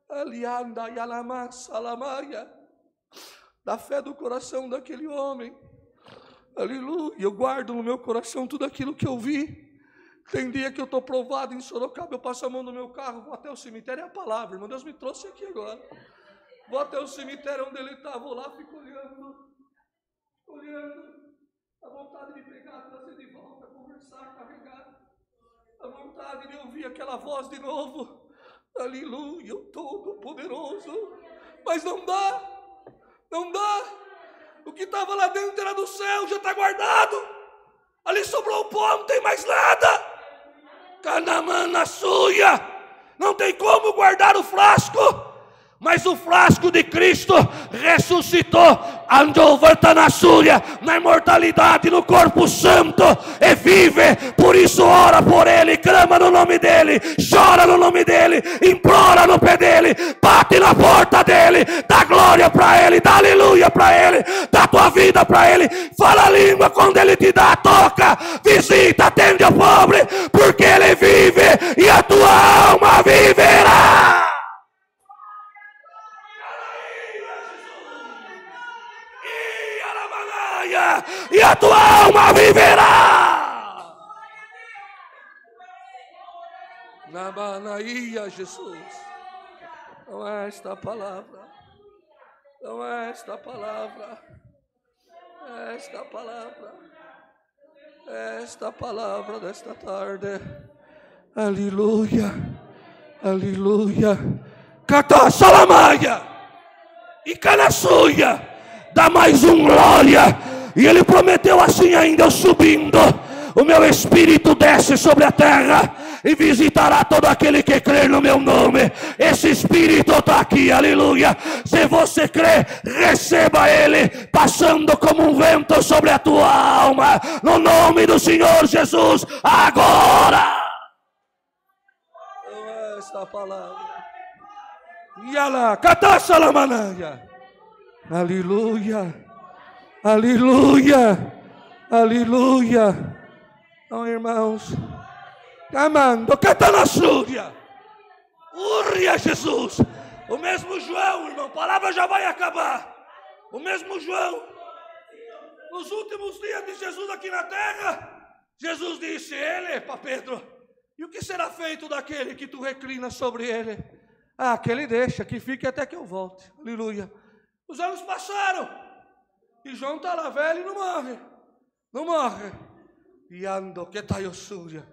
alianda e alamassa, alamaia, da fé do coração daquele homem, aleluia. Eu guardo no meu coração tudo aquilo que eu vi. Tem dia que eu estou provado em Sorocaba, eu passo a mão no meu carro, vou até o cemitério, é a palavra, irmão, Deus me trouxe aqui agora. Vou até o cemitério onde ele está, vou lá, fico olhando, a vontade de pegar, trazer de volta, conversar, carregar, a vontade de ouvir aquela voz de novo, aleluia, o Todo-Poderoso, mas não dá, o que estava lá dentro era do céu, já está guardado, ali sobrou o pó, não tem mais nada. Canamana suia, não tem como guardar o frasco, mas o frasco de Cristo ressuscitou, andou volta na súria, na imortalidade, no corpo santo, e vive. Por isso ora por ele, clama no nome dele, chora no nome dele, implora no pé dele, bate na porta dele, dá glória para ele, dá aleluia para ele, dá tua vida para ele, fala a língua quando ele te dá, toca, visita, atende ao pobre, porque ele vive e a tua alma viverá. E a tua alma viverá. Anaía, Jesus. Não é esta palavra. Não é esta palavra. É esta palavra. É esta palavra desta tarde. Aleluia. Aleluia. Cata salamaia. E canassuia. Dá mais glória. E ele prometeu assim ainda, eu subindo. O meu Espírito desce sobre a terra e visitará todo aquele que crer no meu nome. Esse Espírito está aqui, aleluia. Se você crê, receba ele, passando como um vento sobre a tua alma, no nome do Senhor Jesus, agora. Esta palavra. Yala, katasalamanaia. Aleluia, aleluia, aleluia. Então, irmãos, amando, catanassúria, urria Jesus, o mesmo João, irmão, a palavra já vai acabar, o mesmo João, nos últimos dias de Jesus aqui na terra, Jesus disse ele para Pedro, e o que será feito daquele que tu reclina sobre ele? Ah, que ele deixa, que fique até que eu volte, aleluia. Os anos passaram, e João está lá velho e não morre, não morre. E ando, que taiossúria.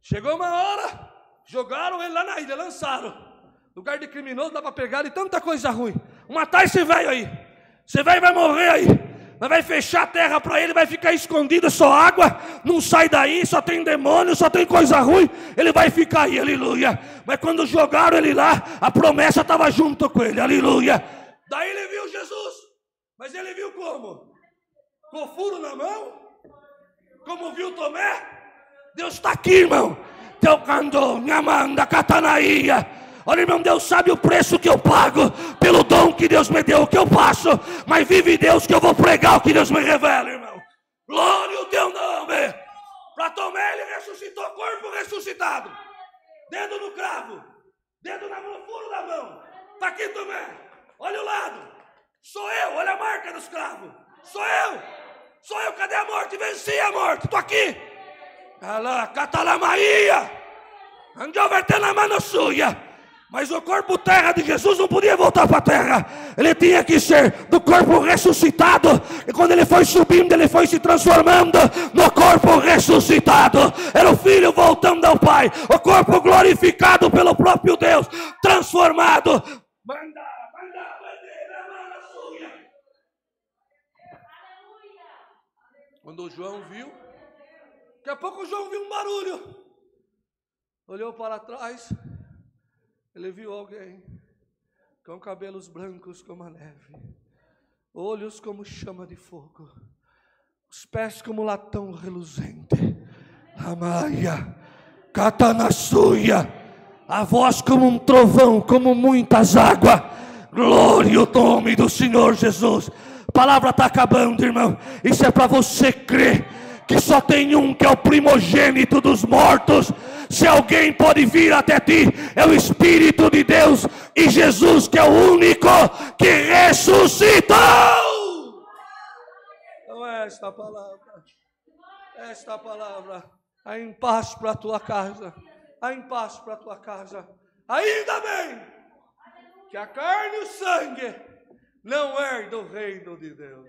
Chegou uma hora, jogaram ele lá na ilha, lançaram. Lugar de criminoso, dá para pegar de tanta coisa ruim. Matar esse velho aí. Esse velho vai morrer aí. Mas vai fechar a terra para ele, vai ficar escondido, só água, não sai daí, só tem demônio, só tem coisa ruim. Ele vai ficar aí, aleluia. Mas quando jogaram ele lá, a promessa estava junto com ele, aleluia. Daí ele viu Jesus. Mas ele viu como? Com furo na mão? Como viu Tomé? Deus está aqui, irmão. Teu candô, minha manda, catanaia. Olha, irmão, Deus sabe o preço que eu pago pelo dom que Deus me deu, o que eu passo. Mas vive Deus que eu vou pregar o que Deus me revela, irmão. Glória ao teu nome. Para Tomé ele ressuscitou, corpo ressuscitado. Dedo no cravo. Dedo no furo da mão. Está aqui Tomé. Olha o lado. Sou eu, olha a marca dos cravos. Sou eu. Sou eu, cadê a morte? Venci a morte, estou aqui. Catalamaia. Andou vertendo a mano suya. Mas o corpo terra de Jesus não podia voltar para a terra. Ele tinha que ser do corpo ressuscitado. E quando ele foi subindo, ele foi se transformando no corpo ressuscitado. Era o Filho voltando ao Pai. O corpo glorificado pelo próprio Deus. Transformado. Manda. Quando o João viu, daqui a pouco o João viu um barulho, olhou para trás, ele viu alguém com cabelos brancos como a neve, olhos como chama de fogo, os pés como latão reluzente, amaia, catanassuia, a voz como um trovão, como muitas águas, glória ao nome do Senhor Jesus. A palavra está acabando, irmão. Isso é para você crer que só tem um que é o primogênito dos mortos. Se alguém pode vir até ti, é o Espírito de Deus e Jesus, que é o único que ressuscitou. Então esta palavra, há em paz para a tua casa, há em paz para a tua casa. Ainda bem que a carne e o sangue não herda o reino de Deus.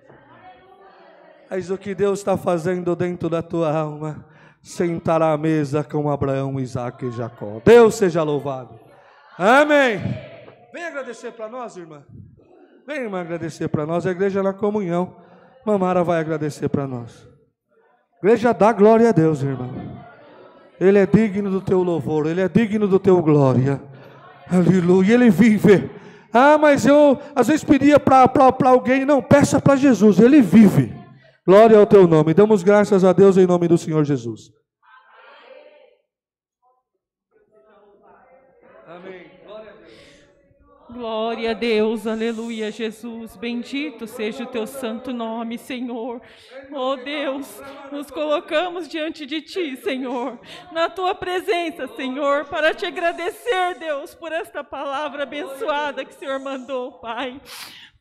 Mas o que Deus está fazendo dentro da tua alma, sentar à mesa com Abraão, Isaque e Jacó. Deus seja louvado. Amém. Vem agradecer para nós, irmã. Vem, irmã, agradecer para nós. A igreja na comunhão. Mamara vai agradecer para nós. Igreja, dá glória a Deus, irmão. Ele é digno do teu louvor. Ele é digno do teu glória. Aleluia. Ele vive. Ah, mas eu às vezes pedia para alguém. Não, peça para Jesus, Ele vive. Glória ao teu nome. Damos graças a Deus em nome do Senhor Jesus. Amém. Glória a Deus. Glória a Deus, aleluia, Jesus. Bendito seja o teu santo nome, Senhor. Oh Deus, nos colocamos diante de ti, Senhor, na tua presença, Senhor, para te agradecer, Deus, por esta palavra abençoada que o Senhor mandou, Pai.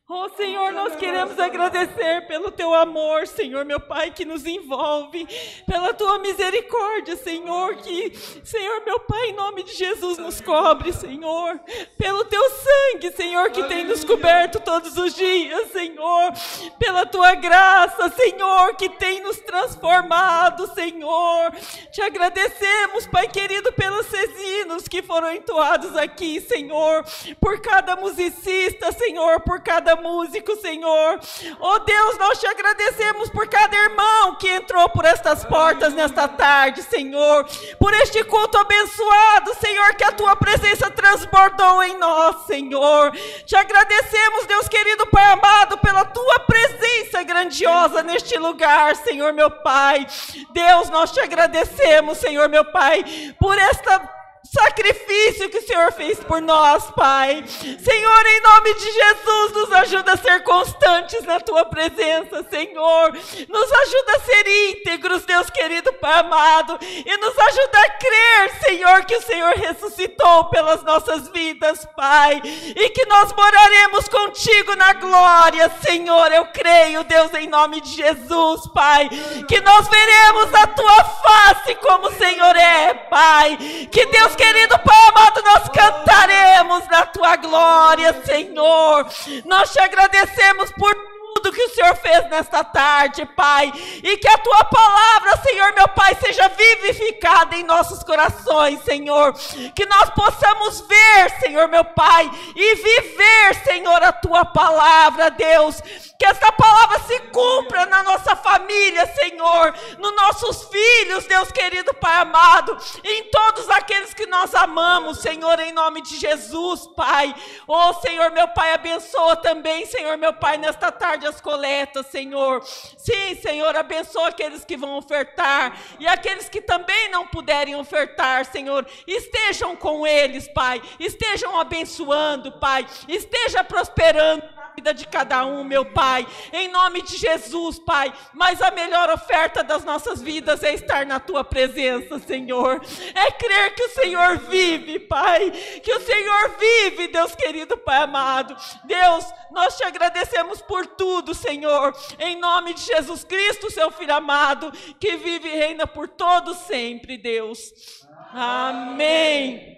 Oh, Senhor, nós queremos agradecer pelo teu amor, Senhor, meu Pai, que nos envolve, pela tua misericórdia, Senhor, que, Senhor, meu Pai, em nome de Jesus, nos cobre, Senhor, pelo teu sangue, Senhor, que tem nos coberto todos os dias, Senhor, pela tua graça, Senhor, que tem nos transformado, Senhor. Te agradecemos, Pai querido, pelos hinos que foram entoados aqui, Senhor, por cada musicista, Senhor, por cada músico, Senhor. Oh Deus, nós te agradecemos por cada irmão que entrou por estas portas nesta tarde, Senhor, por este culto abençoado, Senhor, que a tua presença transbordou em nós, Senhor. Te agradecemos, Deus querido, Pai amado, pela tua presença grandiosa neste lugar, Senhor, meu Pai. Deus, nós te agradecemos, Senhor, meu Pai, por esta sacrifício que o Senhor fez por nós, Pai. Senhor, em nome de Jesus, nos ajuda a ser constantes na tua presença, Senhor. Nos ajuda a ser íntegros, Deus querido, Pai amado, e nos ajuda a crer, Senhor, que o Senhor ressuscitou pelas nossas vidas, Pai, e que nós moraremos contigo na glória, Senhor. Eu creio, Deus, em nome de Jesus, Pai, que nós veremos a tua face como o Senhor é, Pai. Que Deus querido, Pai amado, nós cantaremos na tua glória, Senhor. Nós te agradecemos por tudo que o Senhor fez nesta tarde, Pai, e que a tua palavra, Senhor, meu Pai, seja vivificada em nossos corações, Senhor, que nós possamos ver, Senhor, meu Pai, e viver, Senhor, a tua palavra, Deus, que essa palavra se cumpra na nossa família, Senhor, nos nossos filhos, Deus querido, Pai amado, em todos aqueles que nós amamos, Senhor, em nome de Jesus, Pai. Oh, Senhor, meu Pai, abençoa também, Senhor, meu Pai, nesta tarde as coletas, Senhor. Sim, Senhor, abençoa aqueles que vão ofertar e aqueles que também não puderem ofertar, Senhor. Estejam com eles, Pai. Estejam abençoando, Pai. Esteja prosperando na vida de cada um, meu Pai. Em nome de Jesus, Pai. Mas a melhor oferta das nossas vidas é estar na tua presença, Senhor. É crer que o Senhor vive, Pai. Que o Senhor vive, Deus querido, Pai amado. Deus, nós te agradecemos por tudo, Senhor, em nome de Jesus Cristo, seu Filho amado, que vive e reina por todos sempre, Deus. Amém.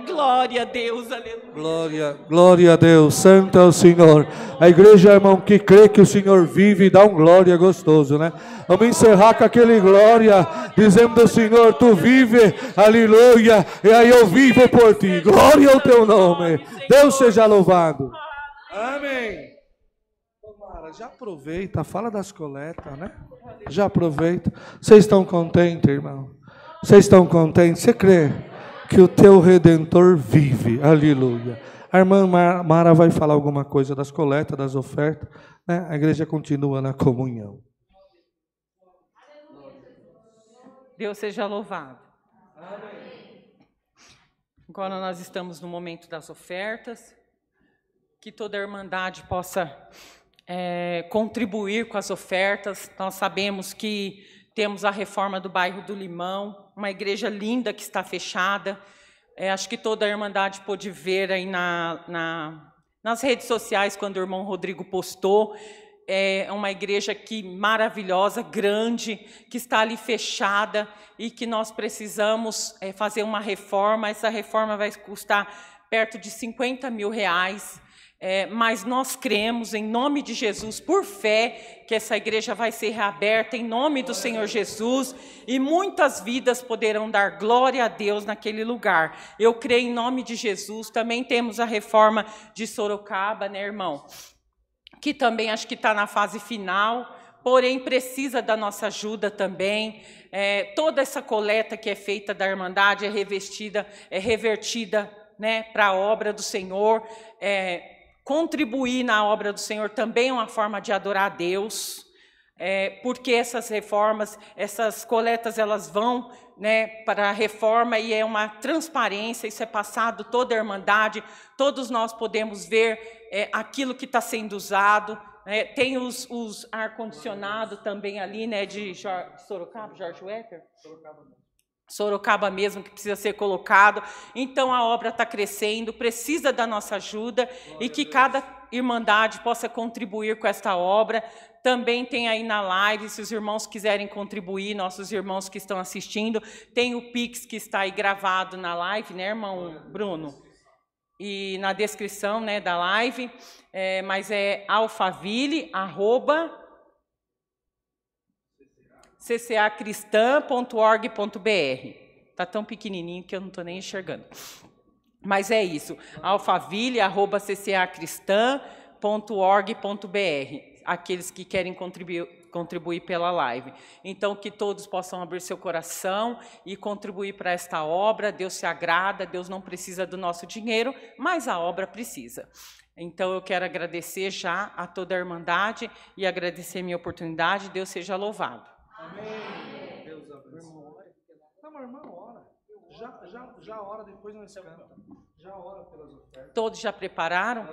Glória a Deus, aleluia. Glória a Deus, santo é o Senhor. A igreja, irmão, que crê que o Senhor vive, dá um glória gostoso, né? Vamos encerrar com aquele glória, dizendo ao Senhor, tu vive, aleluia, e aí eu vivo por ti. Glória ao teu nome. Deus seja louvado. Amém. Tomara, já aproveita, fala das coletas, né? Já aproveita. Vocês estão contentes, irmão? Vocês estão contentes? Você crê que o teu Redentor vive? Aleluia. A irmã Mara vai falar alguma coisa das coletas, das ofertas, né? A igreja continua na comunhão. Deus seja louvado. Agora nós estamos no momento das ofertas. Que toda a irmandade possa contribuir com as ofertas. Nós sabemos que temos a reforma do bairro do Limão, uma igreja linda que está fechada. Acho que toda a irmandade pôde ver aí nas redes sociais, quando o irmão Rodrigo postou. É uma igreja maravilhosa, grande, que está ali fechada e que nós precisamos fazer uma reforma. Essa reforma vai custar perto de R$50 mil. Mas nós cremos, em nome de Jesus, por fé, que essa igreja vai ser reaberta, em nome do Senhor Jesus, e muitas vidas poderão dar glória a Deus naquele lugar. Eu creio em nome de Jesus. Também temos a reforma de Sorocaba, né, irmão? Que também acho que está na fase final, porém precisa da nossa ajuda também. Toda essa coleta que é feita da Irmandade é revertida, né, para a obra do Senhor. Contribuir na obra do Senhor também é uma forma de adorar a Deus, porque essas reformas, essas coletas, elas vão, né, para a reforma e é uma transparência, isso é passado toda a Irmandade, todos nós podemos ver aquilo que está sendo usado. Tem os ar-condicionado também ali, né, de Sorocaba, Jorge Wecker? Sorocaba mesmo, que precisa ser colocado. Então a obra está crescendo, precisa da nossa ajuda e que cada irmandade possa contribuir com esta obra. Também tem aí na live, se os irmãos quiserem contribuir, nossos irmãos que estão assistindo, tem o Pix que está aí gravado na live, né, irmão Bruno? E na descrição, né, da live, mas é alfaville@ccacristã.org.br. Está tão pequenininho que eu não estou nem enxergando. Mas é isso, alfaville@ccacristã.org.br. Aqueles que querem contribuir pela live. Então, que todos possam abrir seu coração e contribuir para esta obra. Deus se agrada, Deus não precisa do nosso dinheiro, mas a obra precisa. Então, eu quero agradecer já a toda a Irmandade e agradecer a minha oportunidade. Deus seja louvado. Amém. Deus abençoe. Não, irmã, ora. Já ora, depois nós canta. Já ora pelas ofertas. Todos já prepararam?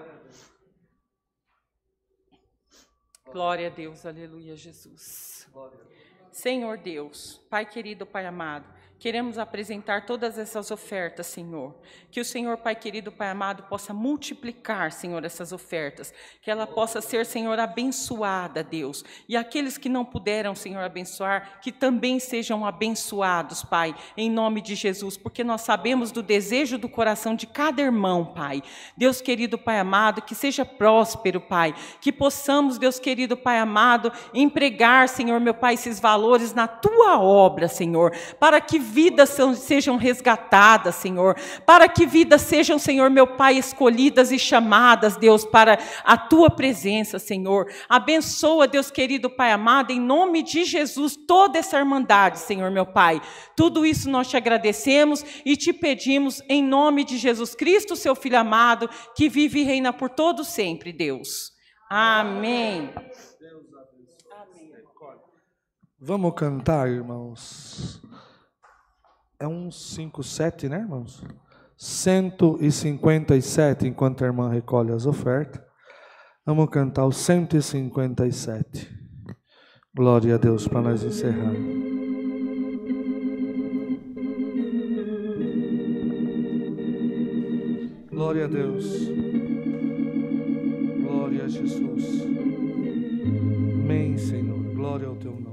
Glória a Deus, aleluia, Jesus. Senhor Deus, Pai querido, Pai amado, queremos apresentar todas essas ofertas, Senhor. Que o Senhor, Pai querido, Pai amado, possa multiplicar, Senhor, essas ofertas. Que ela possa ser, Senhor, abençoada, Deus. E aqueles que não puderam, Senhor, abençoar, que também sejam abençoados, Pai, em nome de Jesus. Porque nós sabemos do desejo do coração de cada irmão, Pai. Deus querido, Pai amado, que seja próspero, Pai. Que possamos, Deus querido, Pai amado, empregar, Senhor, meu Pai, esses valores na Tua obra, Senhor. Para que vidas sejam resgatadas, Senhor. Para que vidas sejam, Senhor, meu Pai, escolhidas e chamadas, Deus, para a Tua presença, Senhor. Abençoa, Deus querido, Pai amado, em nome de Jesus, toda essa irmandade, Senhor, meu Pai. Tudo isso nós te agradecemos e te pedimos em nome de Jesus Cristo, seu Filho amado, que vive e reina por todo sempre, Deus. Amém. Amém. Vamos cantar, irmãos. É um 57, né, irmãos? 157, enquanto a irmã recolhe as ofertas. Vamos cantar o 157. Glória a Deus, para nós encerrar. Glória a Deus. Glória a Jesus. Amém, Senhor. Glória ao teu nome.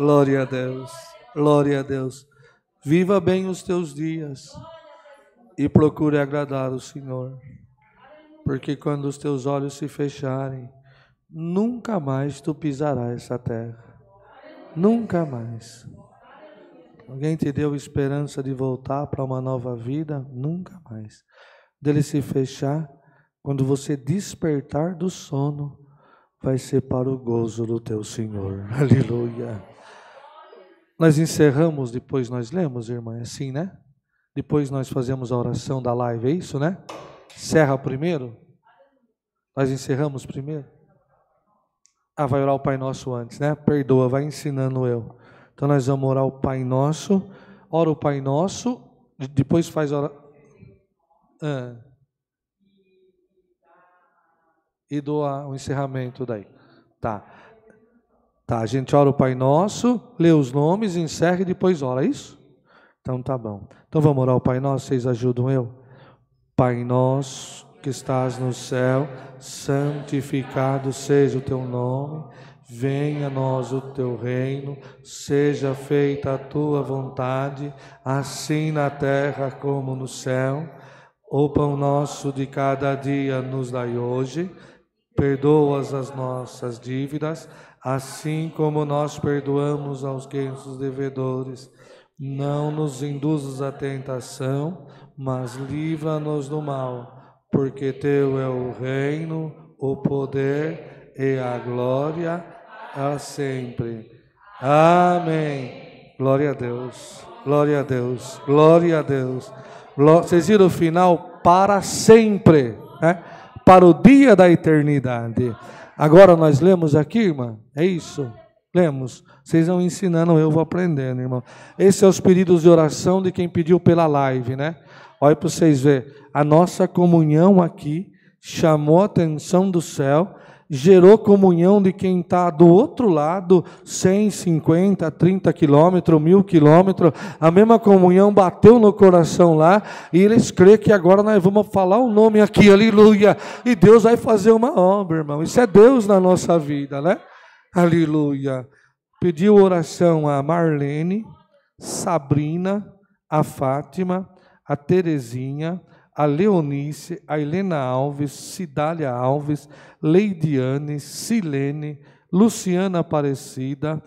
Glória a Deus. Glória a Deus. Viva bem os teus dias e procure agradar o Senhor. Porque quando os teus olhos se fecharem, nunca mais tu pisarás essa terra. Nunca mais. Alguém te deu esperança de voltar para uma nova vida? Nunca mais. Dele se fechar, quando você despertar do sono, vai ser para o gozo do teu Senhor. Aleluia. Nós encerramos, depois nós lemos, irmã, é assim, né? Depois nós fazemos a oração da live, é isso, né? Encerra primeiro? Nós encerramos primeiro? Ah, vai orar o Pai Nosso antes, né? Perdoa, vai ensinando eu. Então nós vamos orar o Pai Nosso. Ora o Pai Nosso, depois faz a oração. E do o encerramento daí. Tá, a gente ora o Pai Nosso, lê os nomes, encerra e depois ora, é isso? Então tá bom. Então vamos orar o Pai Nosso, vocês ajudam eu? Pai Nosso que estás no céu, santificado seja o teu nome, venha a nós o teu reino, seja feita a tua vontade, assim na terra como no céu. O pão nosso de cada dia nos dai hoje, perdoa as nossas dívidas, assim como nós perdoamos aos que nos devedores. Não nos induzas à tentação, mas livra-nos do mal, porque teu é o reino, o poder e a glória a sempre. Amém. Glória a Deus, glória a Deus, glória a Deus. Vocês viram o final? Para sempre, né? Para o dia da eternidade. Agora nós lemos aqui, irmã, é isso? Lemos. Vocês vão ensinando, eu vou aprendendo, irmão. Esse são os pedidos de oração de quem pediu pela live, né? Olha para vocês verem. A nossa comunhão aqui chamou a atenção do céu, gerou comunhão de quem está do outro lado, 150, 30 quilômetros, 1000 quilômetros, a mesma comunhão bateu no coração lá, e eles creem que agora nós vamos falar o nome aqui, aleluia, e Deus vai fazer uma obra, irmão. Isso é Deus na nossa vida, né? Aleluia. Pediu oração a Marlene, Sabrina, a Fátima, a Terezinha, a Leonice, a Helena Alves, Cidália Alves, Leidiane, Silene, Luciana Aparecida,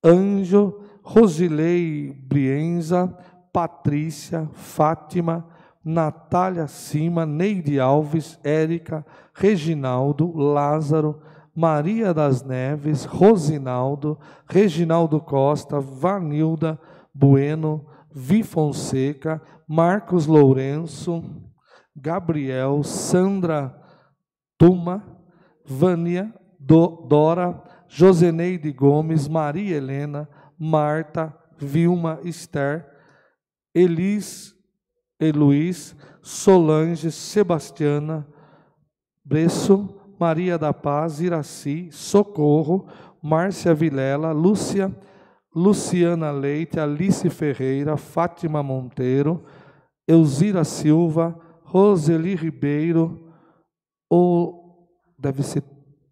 Anjo, Rosilei Brienza, Patrícia, Fátima, Natália Cima, Neide Alves, Érica, Reginaldo, Lázaro, Maria das Neves, Rosinaldo, Reginaldo Costa, Vanilda Bueno, Vi Fonseca, Marcos Lourenço, Gabriel, Sandra Tuma, Vânia, Dora, Joseneide Gomes, Maria Helena, Marta, Vilma, Esther, Elis, Luiz, Solange, Sebastiana, Bresso, Maria da Paz, Iraci, Socorro, Márcia Vilela, Lúcia, Luciana Leite, Alice Ferreira, Fátima Monteiro, Elzira Silva, Roseli Ribeiro, deve ser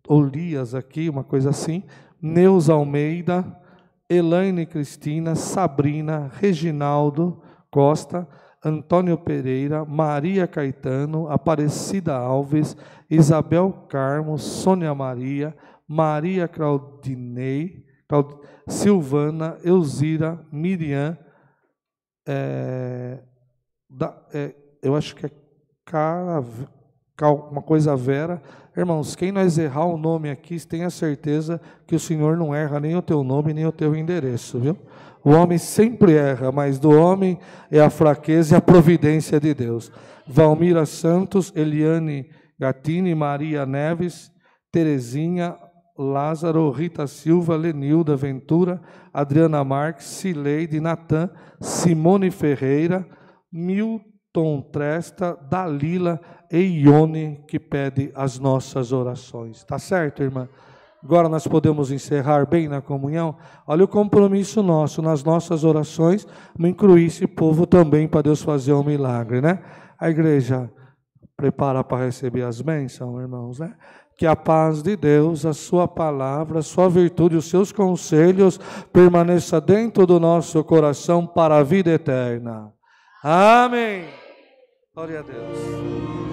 Olias aqui, uma coisa assim, Neuza Almeida, Elaine Cristina, Sabrina, Reginaldo Costa, Antônio Pereira, Maria Caetano, Aparecida Alves, Isabel Carmo, Sônia Maria, Maria Claudinei, Silvana, Elzira, Miriam, eu acho que é uma coisa Vera. Irmãos, quem nós errar o nome aqui, tenha certeza que o Senhor não erra nem o teu nome, nem o teu endereço, viu? O homem sempre erra, mas do homem é a fraqueza e a providência de Deus. Valmira Santos, Eliane Gatini, Maria Neves, Terezinha, Lázaro, Rita Silva, Lenilda Ventura, Adriana Marques, Cileide, Natan, Simone Ferreira, Milton Tresta, Dalila e Ione, que pede as nossas orações. Tá certo, irmã? Agora nós podemos encerrar bem na comunhão. Olha o compromisso nosso, nas nossas orações, incluir esse povo também para Deus fazer um milagre, né? A igreja Prepara para receber as bênçãos, irmãos, né? Que a paz de Deus, a sua palavra, a sua virtude, os seus conselhos permaneça dentro do nosso coração para a vida eterna. Amém. Glória a Deus.